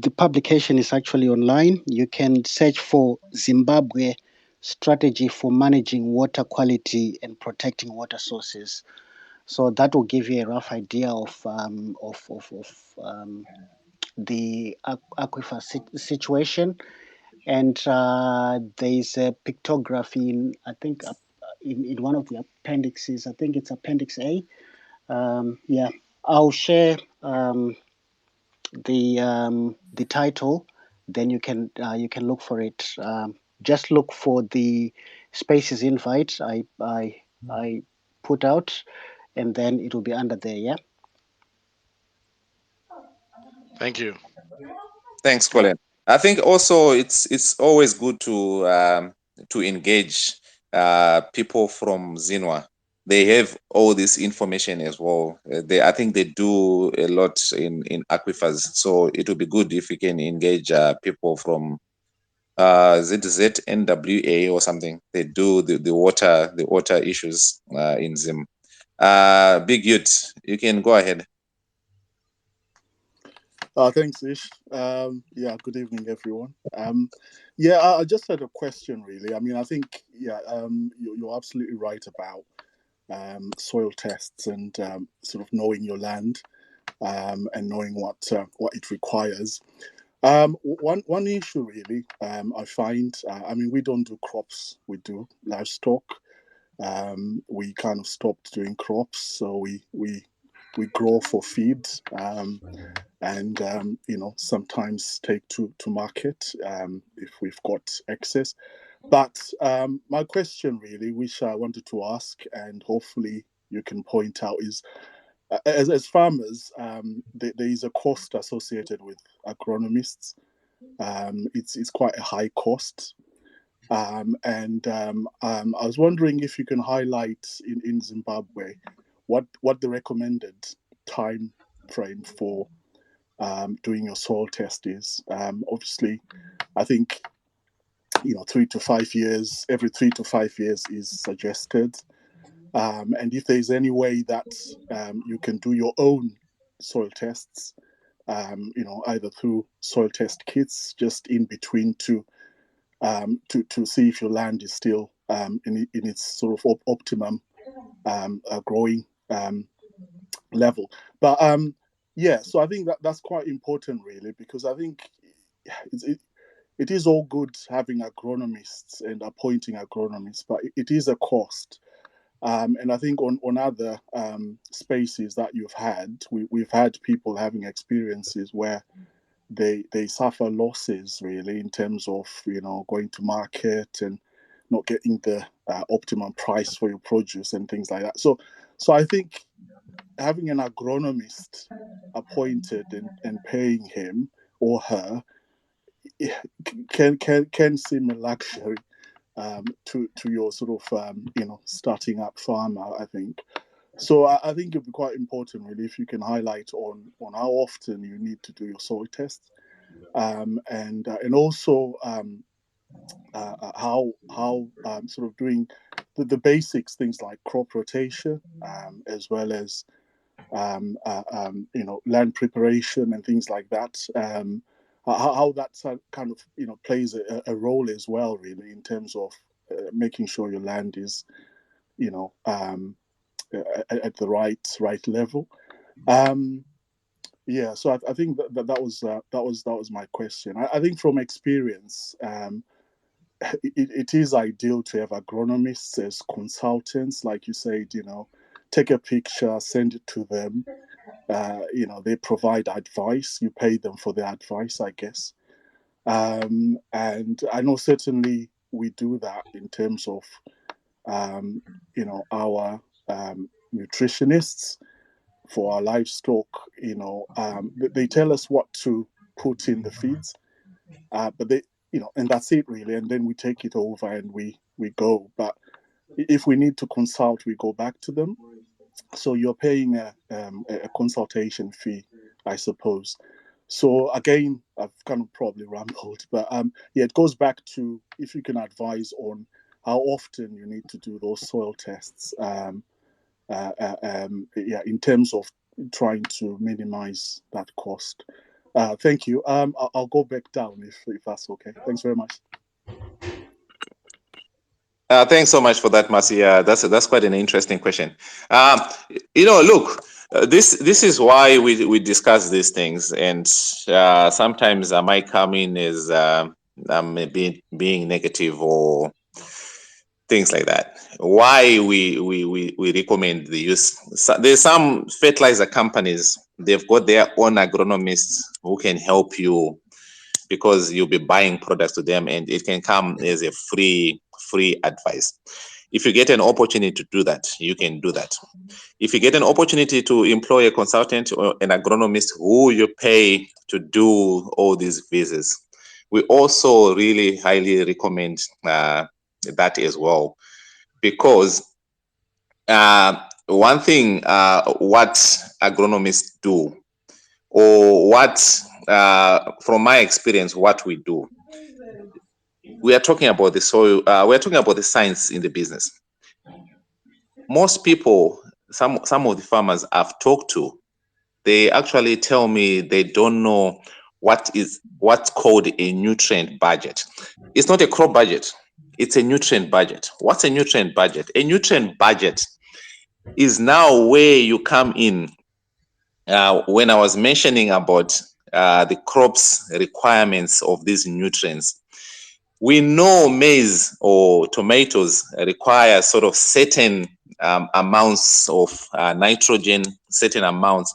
The publication is actually online. You can search for Zimbabwe strategy for managing water quality and protecting water sources. So that will give you a rough idea of the aquifer situation, and there's a pictography in, I think, in one of the appendixes. I think it's Appendix A. Yeah, I'll share the title. Then you can look for it. Just look for the Spaces invite I put out, and then it will be under there. Yeah. Thank you. Thanks, Colin. I think also it's always good to engage people from Zinwa. They have all this information as well. I think they do a lot in aquifers, so it would be good if we can engage people from ZZNWA or something. They do the water issues in Zim. Big Youth, you can go ahead. Thanks, Ish. Yeah, good evening, everyone. Yeah, I just had a question, really. I mean, I think, yeah, you're absolutely right about soil tests and sort of knowing your land and knowing what it requires. One issue, really, I find, I mean, we don't do crops, we do livestock. We kind of stopped doing crops, so we grow for feed. And sometimes take to market if we've got excess. But my question really, which I wanted to ask, and hopefully you can point out, is as farmers, there is a cost associated with agronomists. It's quite a high cost. And I was wondering if you can highlight in Zimbabwe what the recommended time frame for doing your soil test is. Obviously, I think 3 to 5 years. Every 3 to 5 years is suggested. And if there's any way that you can do your own soil tests, either through soil test kits, just in between to see if your land is still in its sort of optimum growing level. But yeah, so I think that's quite important, really, because I think it is all good having agronomists and appointing agronomists, but it is a cost. And I think on other spaces that you've had, we've had people having experiences where they suffer losses, really, in terms of going to market and not getting the optimum price for your produce and things like that. So I think having an agronomist appointed and paying him or her can seem a luxury to your sort of starting up farmer, I think. So I think it'd be quite important, really, if you can highlight on how often you need to do your soil tests, and also how sort of doing the basics, things like crop rotation, as well as land preparation and things like that. How that kind of plays a role as well, really, in terms of making sure your land is at the right level. Yeah, so I think that was my question. I think from experience, it is ideal to have agronomists as consultants, like you said. Take a picture, send it to them. They provide advice. You pay them for the advice, I guess. And I know certainly we do that in terms of our nutritionists for our livestock. They tell us what to put in the feeds, but they and that's it, really. And then we take it over and we go. But if we need to consult, we go back to them. So you're paying a consultation fee, I suppose. So again, I've kind of probably rambled, but yeah, it goes back to if you can advise on how often you need to do those soil tests. Yeah, in terms of trying to minimize that cost. Thank you. I'll go back down if that's okay. Thanks very much. Thanks so much for that, Marcy. That's quite an interesting question. Look, This is why we discuss these things, and sometimes I might come in as being negative or things like that. Why we recommend the use. So there's some fertilizer companies, they've got their own agronomists who can help you, because you'll be buying products to them, and it can come as a free advice. If you get an opportunity to do that, you can do that. If you get an opportunity to employ a consultant or an agronomist who you pay to do all these visits, we also really highly recommend that as well. Because one thing what agronomists do, or what from my experience, what we do, we are talking about the soil, we're talking about the science in the business. Most people, some of the farmers I've talked to, they actually tell me they don't know what's called a nutrient budget. It's not a crop budget, it's a nutrient budget. What's a nutrient budget? A nutrient budget is now where you come in. When I was mentioning about the crops requirements of these nutrients, we know maize or tomatoes require sort of certain amounts of nitrogen, certain amounts.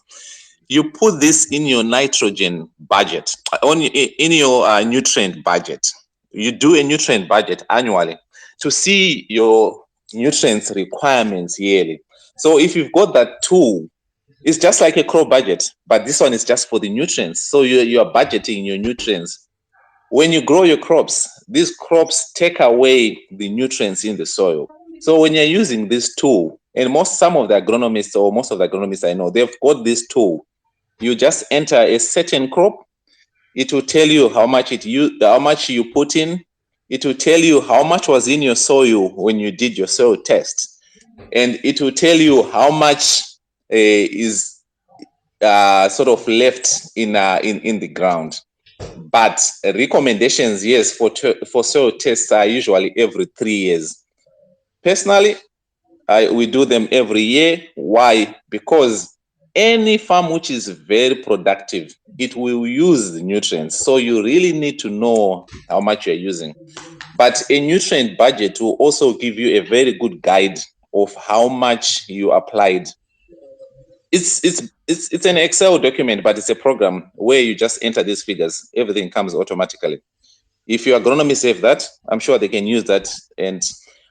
You put this in your nitrogen budget, in your nutrient budget. You do a nutrient budget annually to see your nutrients requirements yearly. So if you've got that tool, it's just like a crop budget, but this one is just for the nutrients. So you are budgeting your nutrients. When you grow your crops, these crops take away the nutrients in the soil. So when you're using this tool, and some of the agronomists, or most of the agronomists I know, they've got this tool. You just enter a certain crop. It will tell you how much you put in. It will tell you how much was in your soil when you did your soil test, and it will tell you how much is sort of left in the ground. But recommendations, yes, for soil tests are usually every 3 years. Personally, we do them every year. Why? Because any farm which is very productive, it will use the nutrients. So you really need to know how much you're using. But a nutrient budget will also give you a very good guide of how much you applied. It's an Excel document, but it's a program where you just enter these figures. Everything comes automatically. If your agronomists have that, I'm sure they can use that.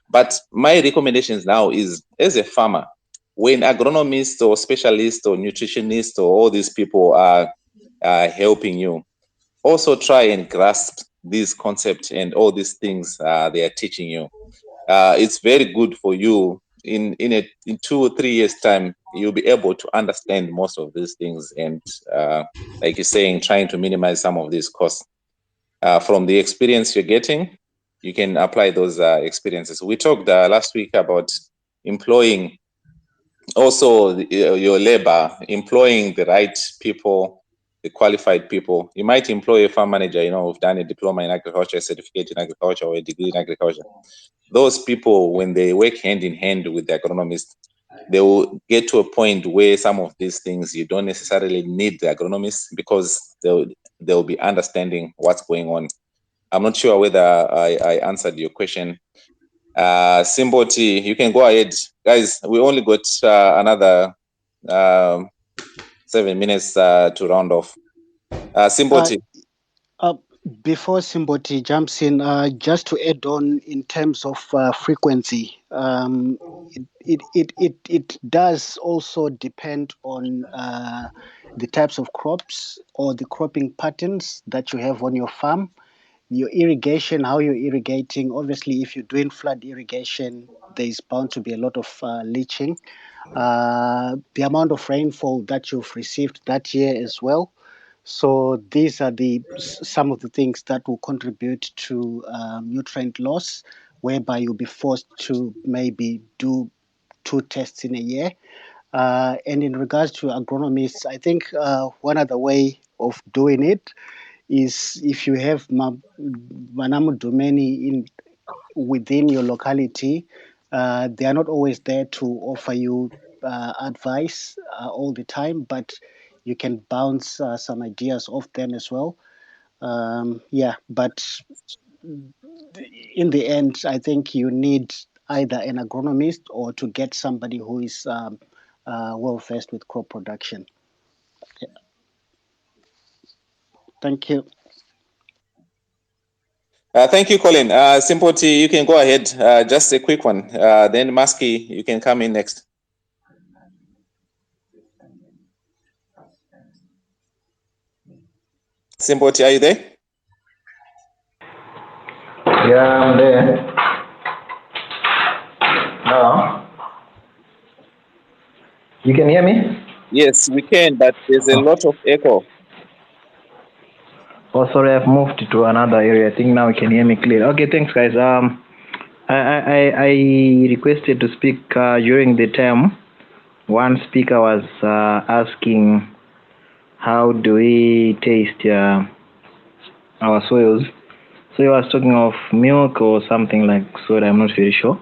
But my recommendations now is, as a farmer, when agronomists or specialists or nutritionists or all these people are helping you, also try and grasp these concepts and all these things they are teaching you. It's very good for you. In 2 or 3 years time, you'll be able to understand most of these things, and like you're saying, trying to minimize some of these costs. From the experience you're getting, you can apply those experiences. We talked last week about employing also your labor, employing the right people, the qualified people. You might employ a farm manager, who've done a diploma in agriculture, a certificate in agriculture, or a degree in agriculture. Those people, when they work hand in hand with the agronomist, they will get to a point where some of these things you don't necessarily need the agronomist, because they'll be understanding what's going on. I'm not sure whether I answered your question. Simboti, you can go ahead. Guys, we only got another 7 minutes to round off. Simboti. Before Simboti jumps in, just to add on in terms of frequency, it does also depend on the types of crops or the cropping patterns that you have on your farm. Your irrigation, how you're irrigating. Obviously, if you're doing flood irrigation, there's bound to be a lot of leaching. The amount of rainfall that you've received that year as well. So these are some of the things that will contribute to nutrient loss, whereby you'll be forced to maybe do 2 tests in a year. And in regards to agronomists, I think one other way of doing it is, if you have Manamu Domeni within your locality, they are not always there to offer you advice all the time, but you can bounce some ideas off them as well. But in the end, I think you need either an agronomist or to get somebody who is well versed with crop production. Yeah. Thank you. Thank you, Colin. Simple T, you can go ahead. Just a quick one. Then Maski, you can come in next. Simple T, are you there? Yeah, I'm there. No. You can hear me? Yes, we can, but there's a lot of echo. Oh, sorry, I've moved to another area. I think now you can hear me clear. Okay, thanks, guys. I requested to speak during the time. One speaker was asking, how do we taste our soils? So he was talking of milk or something like soda. I'm not very sure.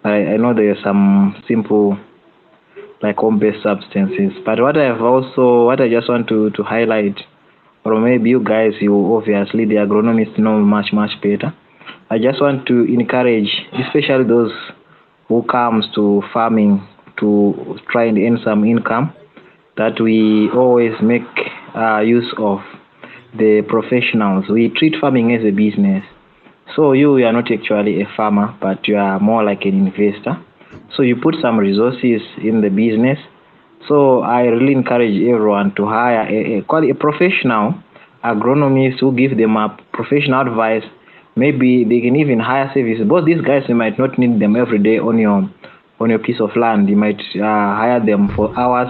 I know there are some simple, like home-based substances. But what I just want to highlight, or maybe you guys, you obviously the agronomists know much better. I just want to encourage, especially those who comes to farming to try and earn some income, that we always make use of the professionals. We treat farming as a business. So you are not actually a farmer, but you are more like an investor. So you put some resources in the business. So I really encourage everyone to hire a professional agronomist who give them a professional advice. Maybe they can even hire services. Both these guys, you might not need them every day on your piece of land. You might hire them for hours.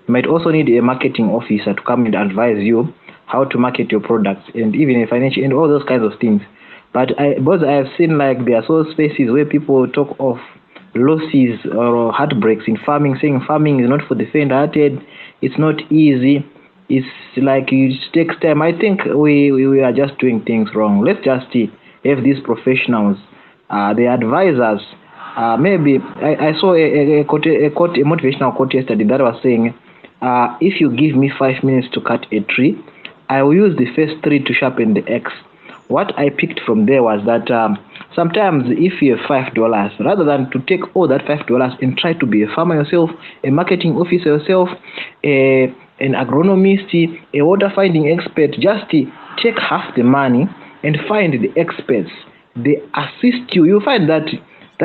You might also need a marketing officer to come and advise you how to market your products, and even a financial and all those kinds of things. But I have seen like there are so spaces where people talk of losses or heartbreaks in farming, saying farming is not for the faint-hearted, it's not easy, it's like it takes time. I think we are just doing things wrong. Let's just have these professionals, the advisors. Maybe I saw a motivational quote yesterday that was saying, if you give me 5 minutes to cut a tree, I will use the first 3 to sharpen the axe. What I picked from there was that sometimes if you have $5, rather than to take all that $5 and try to be a farmer yourself, a marketing officer yourself, an agronomist, a water finding expert, just take half the money and find the experts. They assist you. You find that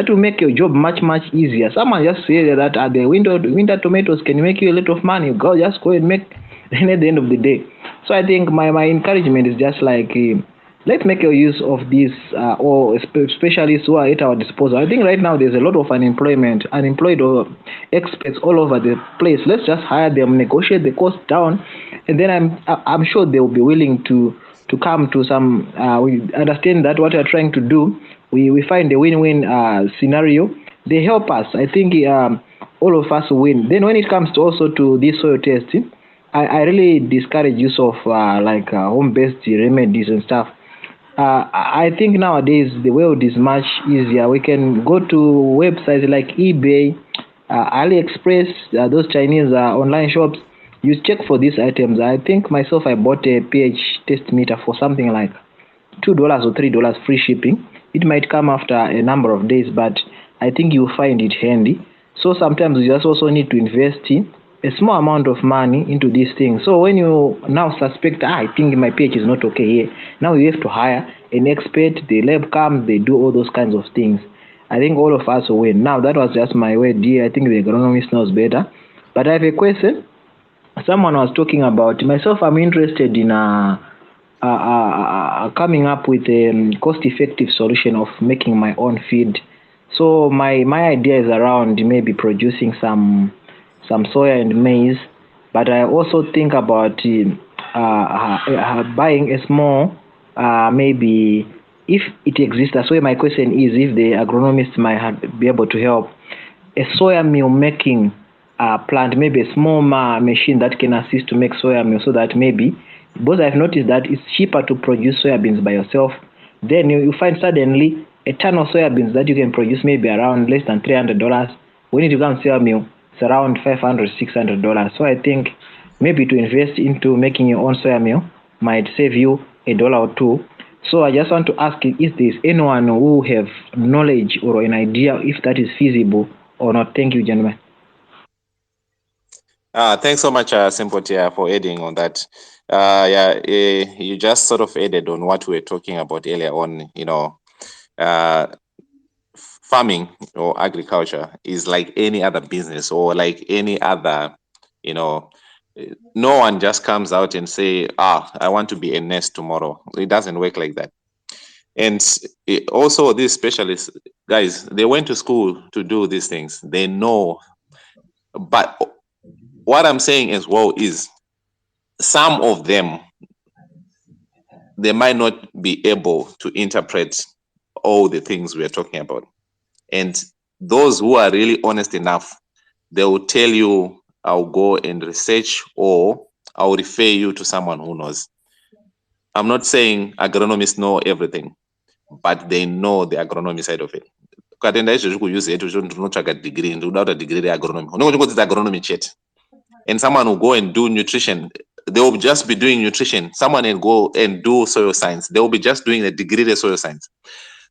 will make your job much easier. Someone just say that the winter tomatoes can make you a lot of money. Just go and make at the end of the day. So I think my encouragement is just like, let's make use of these or specialists who are at our disposal. I think right now there's a lot of unemployed or experts all over the place. Let's just hire them, negotiate the cost down, and then I'm sure they will be willing to come to some. We understand that what we're trying to do, we find a win-win scenario. They help us. I think all of us win. Then when it comes to also to this soil testing, I really discourage use of home-based remedies and stuff. I think nowadays the world is much easier. We can go to websites like eBay, AliExpress, those Chinese online shops. You check for these items. I think myself, I bought a pH test meter for something like $2 or $3 free shipping. It might come after a number of days, but I think you'll find it handy. So sometimes you just also need to invest a small amount of money into these things. So when you now suspect, I think my pH is not okay here, now you have to hire an expert. The lab comes, they do all those kinds of things. I think all of us will win. Now that was just my word here. I think the agronomist knows better. But I have a question. Someone was talking about, myself, I'm interested in coming up with a cost-effective solution of making my own feed. So my idea is around maybe producing some soya and maize, but I also think about buying a small, maybe if it exists. That's why my question is if the agronomist might be able to help, a soya meal making plant, maybe a small machine that can assist to make soya meal, so that maybe, because I've noticed that it's cheaper to produce soybeans by yourself. Then you find suddenly a ton of soybeans that you can produce maybe around less than $300. When it becomes soya meal, it's around $500, $600. So I think maybe to invest into making your own soya meal might save you $1 or $2. So I just want to ask, is there anyone who have knowledge or an idea if that is feasible or not? Thank you, gentlemen. Thanks so much, Simpotia, for adding on that. You just sort of added on what we were talking about earlier on. Farming or agriculture is like any other business or like any other, no one just comes out and say, I want to be a nurse tomorrow. It doesn't work like that. And also these specialists, guys, they went to school to do these things. They know. But what I'm saying as well is some of them, they might not be able to interpret all the things we are talking about. And those who are really honest enough, they will tell you, I'll go and research, or I'll refer you to someone who knows. I'm not saying agronomists know everything, but they know the agronomy side of it. Ukatenda izvozvo kuuse yetu ndinotsvaga degree, ndinoda kuita degree reagronomy. Unenge uchingodzidza agronomy chete. And someone will go and do nutrition. They will just be doing nutrition. Someone will go and do soil science. They will be just doing a degree in soil science.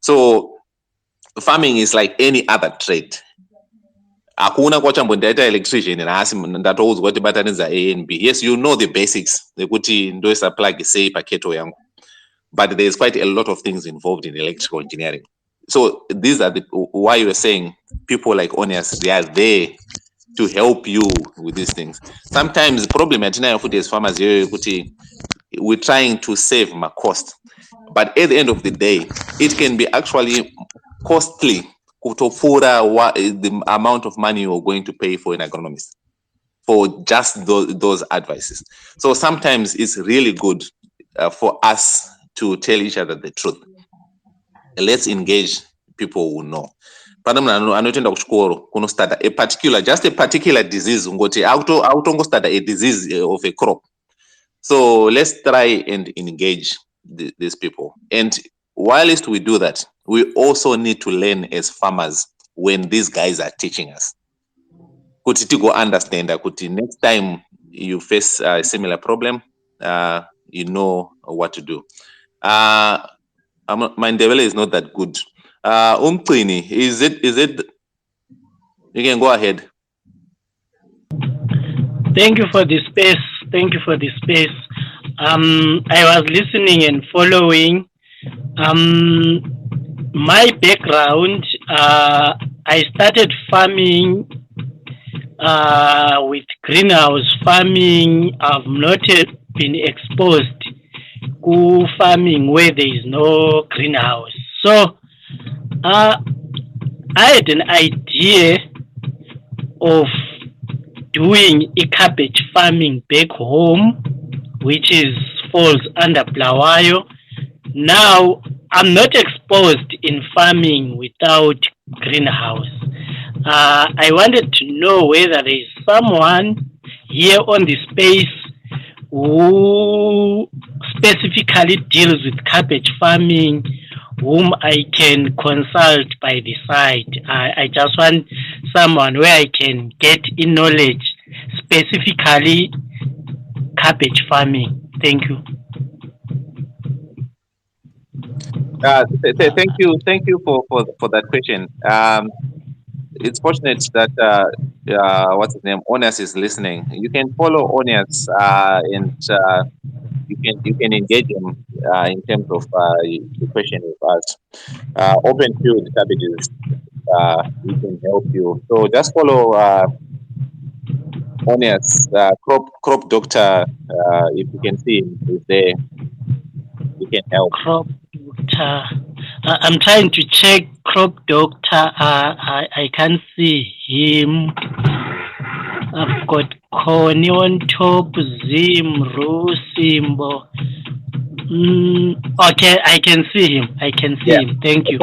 So farming is like any other trade. Hakuna kwachambondaita electrician asi ndatoudzwa kuti batanidza A and B. Yes, you know the basics nekuti ndoisa plug sei paketo yangu. But there is quite a lot of things involved in electrical engineering. So these are why you were saying people like Onias, they are there to help you with these things. Sometimes the problem at as farmers, we're trying to save my cost. But at the end of the day, it can be actually costly the amount of money you're going to pay for an agronomist for just those advices. So sometimes it's really good for us to tell each other the truth. Let's engage people who know. Anotoenda kuchikoro kunostata a particular disease ngoti autongostata a disease of a crop. So let's try and engage these people. And whilst we do that, we also need to learn as farmers when these guys are teaching us. Kuti tigo understand kuti next time you face a similar problem, you know what to do. My Ndebele is not that good. Umqini, is it? You can go ahead. Thank you for the space. Thank you for the space. I was listening and following. My background, I started farming with greenhouse farming. I've not been exposed to farming where there is no greenhouse. So I had an idea of doing a cabbage farming back home, which falls under Blawayo. Now I'm not exposed in farming without greenhouse. I wanted to know whether there is someone here on the space who specifically deals with cabbage farming, whom I can consult by the side. I just want someone where I can get in knowledge, specifically cabbage farming. Thank you. Thank you for that question. It's fortunate that what's his name, Onias, is listening. You can follow Onias and you can engage him in terms of the question you've asked. Open field cabbages, he can help you. So just follow Onias, crop doctor. If you can see him, he's there. He can help. Crop doctor. I'm trying to check crop doctor. I can't see him. I've got Connie on top, Zim, Simbo. Okay, I can see him. Him. Thank you.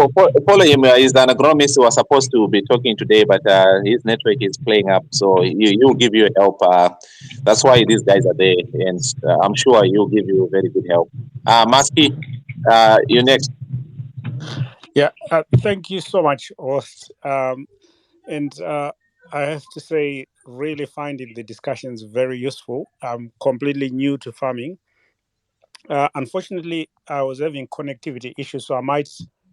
Follow him. He's an agronomist who was supposed to be talking today, but his network is playing up, so he'll give you help. That's why these guys are there, and I'm sure he'll give you very good help. Maski, you're next. Yeah, thank you so much, host. And I have to say, really finding the discussions very useful. I'm completely new to farming. Unfortunately, I was having connectivity issues, so I might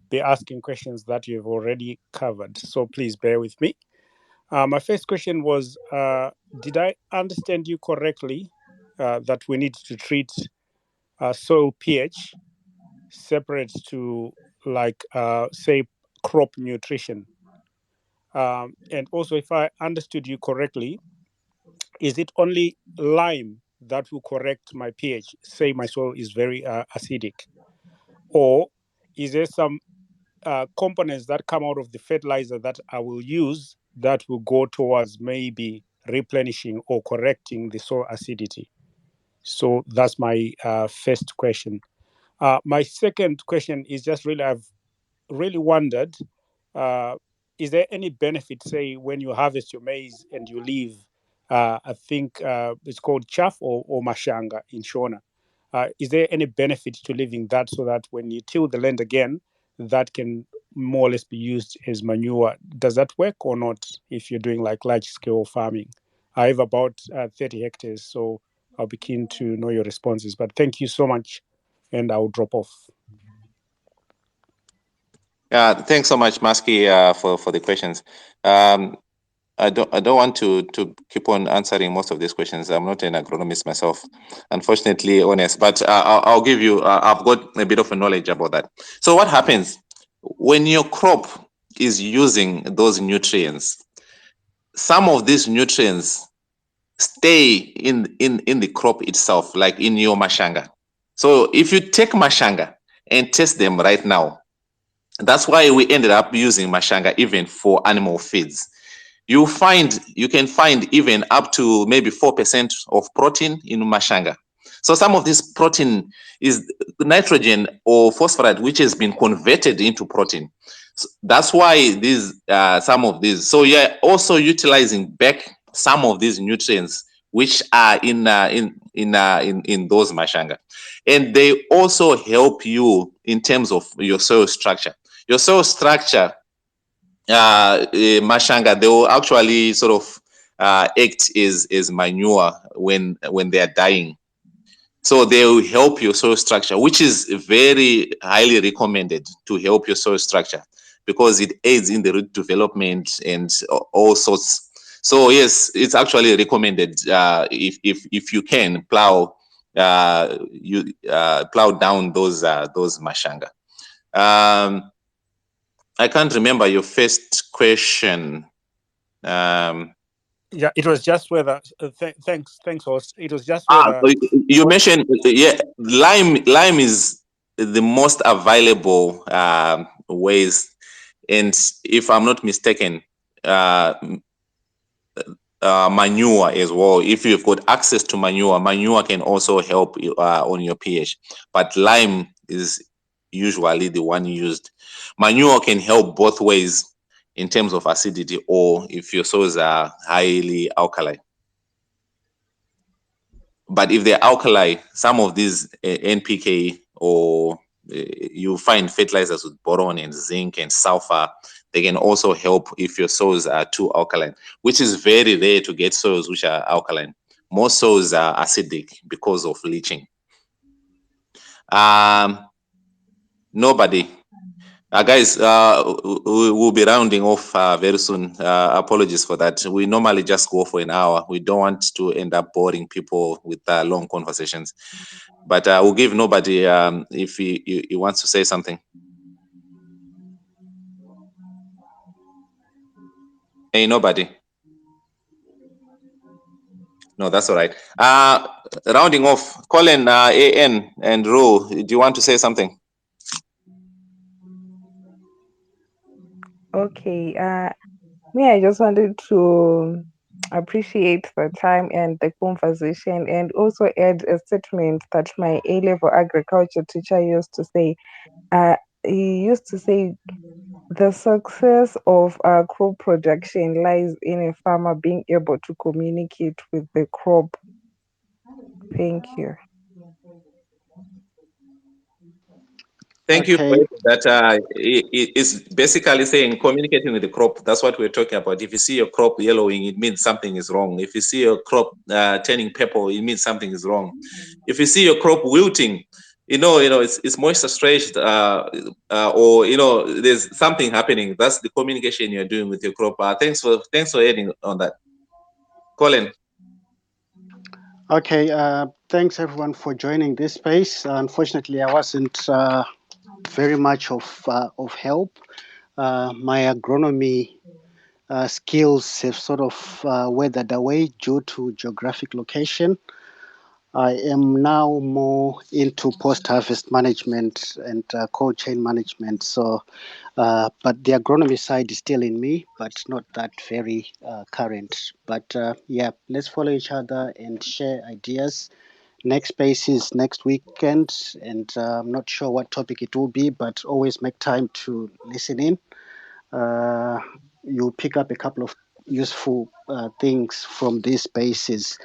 be asking questions that you've already covered. So please bear with me. My first question was, did I understand you correctly that we need to treat soil pH separate to, like, say, crop nutrition? And also, if I understood you correctly, is it only lime that will correct my pH? Say my soil is very acidic, or is there some components that come out of the fertilizer that I will use that will go towards maybe replenishing or correcting the soil acidity? So that's my first question. My second question is just really, I've really wondered, uh, is there any benefit, say, when you harvest your maize and you leave, I think it's called chaff or mashanga in Shona. Is there any benefit to leaving that so that when you till the land again, that can more or less be used as manure? Does that work or not if you're doing like large scale farming? I have about 30 hectares, so I'll be keen to know your responses. But thank you so much, and I'll drop off. Thanks so much, Maski, for the questions. I don't want to keep on answering most of these questions. I'm not an agronomist myself, unfortunately, honest. But I'll give you. I've got a bit of a knowledge about that. So what happens when your crop is using those nutrients? Some of these nutrients stay in the crop itself, like in your mashanga. So if you take mashanga and test them right now, that's why we ended up using mashanga even for animal feeds. You can find even up to maybe 4% of protein in mashanga. So some of this protein is nitrogen or phosphorus, which has been converted into protein. So that's why these some of these. So you're also utilizing back some of these nutrients which are in those mashanga, and they also help you in terms of your soil structure. Your soil structure, mashanga, they will actually sort of act as manure when they are dying. So they will help your soil structure, which is very highly recommended to help your soil structure because it aids in the root development and all sorts. So yes, it's actually recommended if you can plow plow down those mashanga. I can't remember your first question. Yeah, it was just whether. Thanks, host. It was just whether. You mentioned, lime is the most available ways, and if I'm not mistaken, manure as well. If you've got access to manure can also help on your pH. But lime is usually the one used. Manure can help both ways in terms of acidity or if your soils are highly alkali. But if they're alkali, some of these NPK or you find fertilizers with boron and zinc and sulfur, they can also help if your soils are too alkaline, which is very rare to get soils which are alkaline. Most soils are acidic because of leaching. Nobody. Guys, we'll be rounding off very soon. Apologies for that. We normally just go for an hour. We don't want to end up boring people with long conversations. But we'll give nobody if he wants to say something. Hey, nobody. No, that's all right. Rounding off, Colin, AN, and Ro, do you want to say something? Okay. Me, I just wanted to appreciate the time and the conversation, and also add a statement that my A-level agriculture teacher used to say. He used to say, the success of crop production lies in a farmer being able to communicate with the crop. Thank you. Thank you for Okay. that. It's basically saying communicating with the crop. That's what we're talking about. If you see your crop yellowing, it means something is wrong. If you see your crop turning purple, it means something is wrong. If you see your crop wilting, it's moisture stretched, or there's something happening. That's the communication you're doing with your crop. Thanks for adding on that, Colin. Okay. Thanks everyone for joining this space. Unfortunately, I wasn't very much of help. My agronomy skills have sort of weathered away due to geographic location. I am now more into post-harvest management and cold chain management. So, but the agronomy side is still in me, but not that very current. But yeah, let's follow each other and share ideas. Next space is next weekend, and I'm not sure what topic it will be, but always make time to listen in. Uh, you'll pick up a couple of useful things from these spaces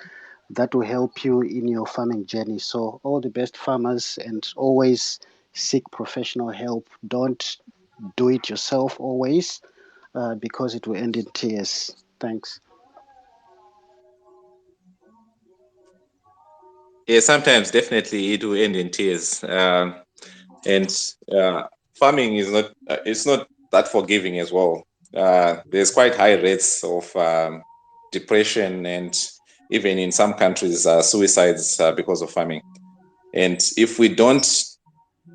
that will help you in your farming journey. So, all the best, farmers, and always seek professional help. Don't do it yourself always, because it will end in tears. Thanks. Yeah, sometimes definitely it will end in tears. And farming is not it's not that forgiving as well. There's quite high rates of depression and even in some countries suicides because of farming. And if we don't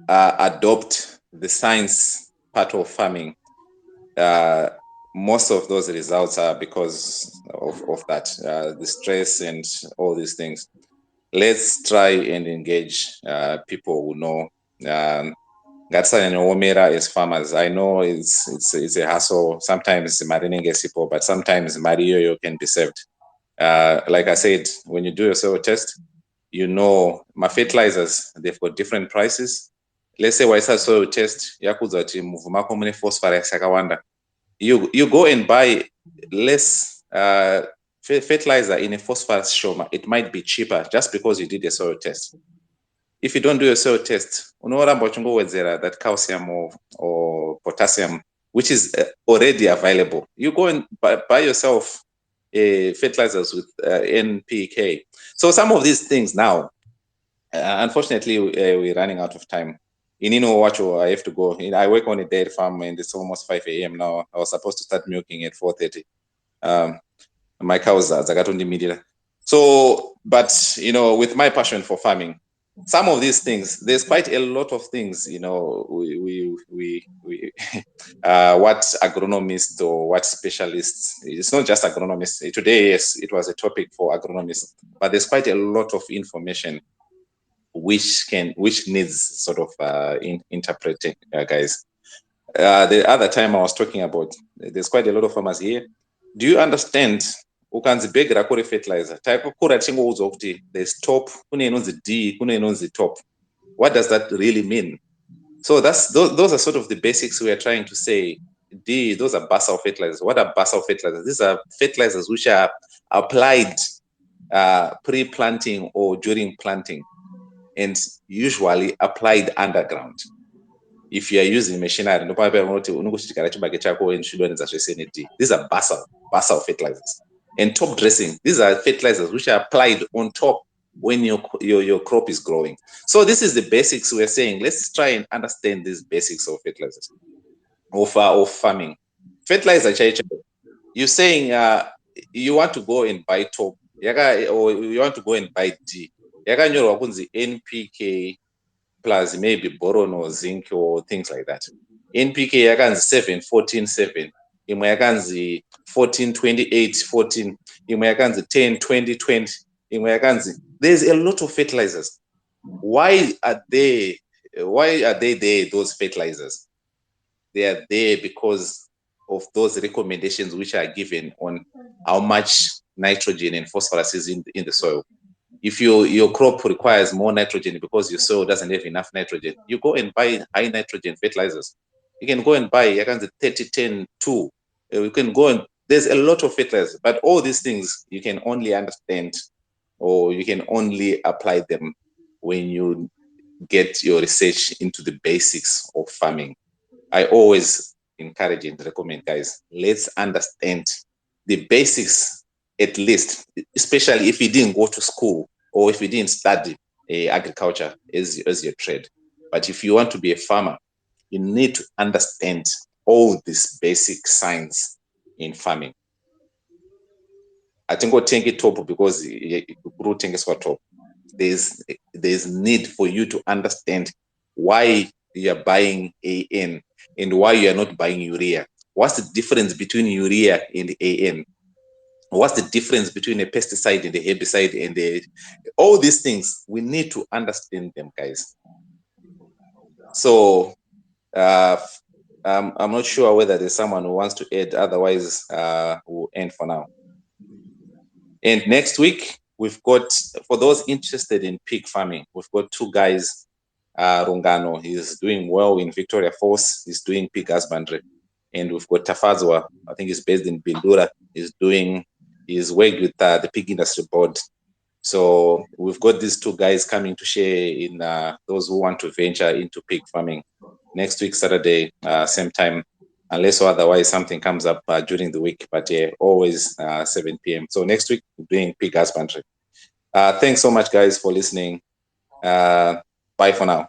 adopt the science part of farming, most of those results are because of that, the stress and all these things. Let's try and engage people who know. Omera as farmers. I know it's a hassle. Sometimes marine gesipo, but sometimes Mario can be saved. Like I said, when you do a soil test, my fertilizers, they've got different prices. Let's say waisa soil test, yakudza kuti muvhu mako mune phosphorus yakawanda. You go and buy less fertilizer in a phosphorus shoma. It might be cheaper just because you did a soil test. If you don't do a soil test, that calcium or potassium, which is already available, you go and buy yourself fertilizers with NPK. So some of these things now, unfortunately, we're running out of time. I have to go. I work on a dairy farm and it's almost 5 a.m. now. I was supposed to start milking at 4:30. My cows are zakatondi. So, but with my passion for farming, some of these things, there's quite a lot of things, we what agronomists or what specialists, it's not just agronomists. Today, yes, it was a topic for agronomists, but there's quite a lot of information which needs sort of interpreting, guys. The other time I was talking about, there's quite a lot of farmers here. Do you understand? Ukanzibhegera kuri fertilizer takakura tichingoudzwa kuti there's top, kune inonzi D, kune inonzi top. What does that really mean? So those are sort of the basics we are trying to say. D, those are basal fertilizers. What are basal fertilizers? These are fertilizers which are applied pre-planting or during planting, and usually applied underground. If you are using machinery, these are basal fertilizers. And top dressing, these are fertilizers which are applied on top when your crop is growing. So this is the basics we're saying. Let's try and understand these basics of fertilizers, of farming. Fertilizer, you're saying you want to go and buy top, or you want to go and buy D. NPK plus maybe boron or zinc or things like that. NPK yakanzi 7 14 7, imwe yakanzi 14 28 14, imwe yakanzi 10 20 20, imwe yakanzi. There's a lot of fertilizers. Why are they there, those fertilizers? They are there because of those recommendations which are given on how much nitrogen and phosphorus is in the soil. If your crop requires more nitrogen because your soil doesn't have enough nitrogen, you go and buy high nitrogen fertilizers. You can go and buy 30-10-2. You can go and there's a lot of fertilizers, but all these things you can only understand or you can only apply them when you get your research into the basics of farming. I always encourage and recommend, guys, let's understand the basics at least, especially if you didn't go to school or if you didn't study agriculture as your trade. But if you want to be a farmer, you need to understand all this basic science in farming. I think we'll take it top because there's need for you to understand why you are buying AN and why you are not buying urea. What's the difference between urea and AN? What's the difference between a pesticide and a herbicide and all these things? We need to understand them, guys. So I'm not sure whether there's someone who wants to add. Otherwise, we'll end for now. And next week, we've got, for those interested in pig farming, we've got two guys. Rungano, he's doing well in Victoria Falls. He's doing pig husbandry. And we've got Tafazwa, I think he's based in Bindura. He's worked with the Pig Industry Board. So we've got these two guys coming to share in those who want to venture into pig farming next week, Saturday, same time, unless or otherwise something comes up during the week, but always 7 p.m. So next week, we're doing pig husbandry. Thanks so much, guys, for listening. Bye for now.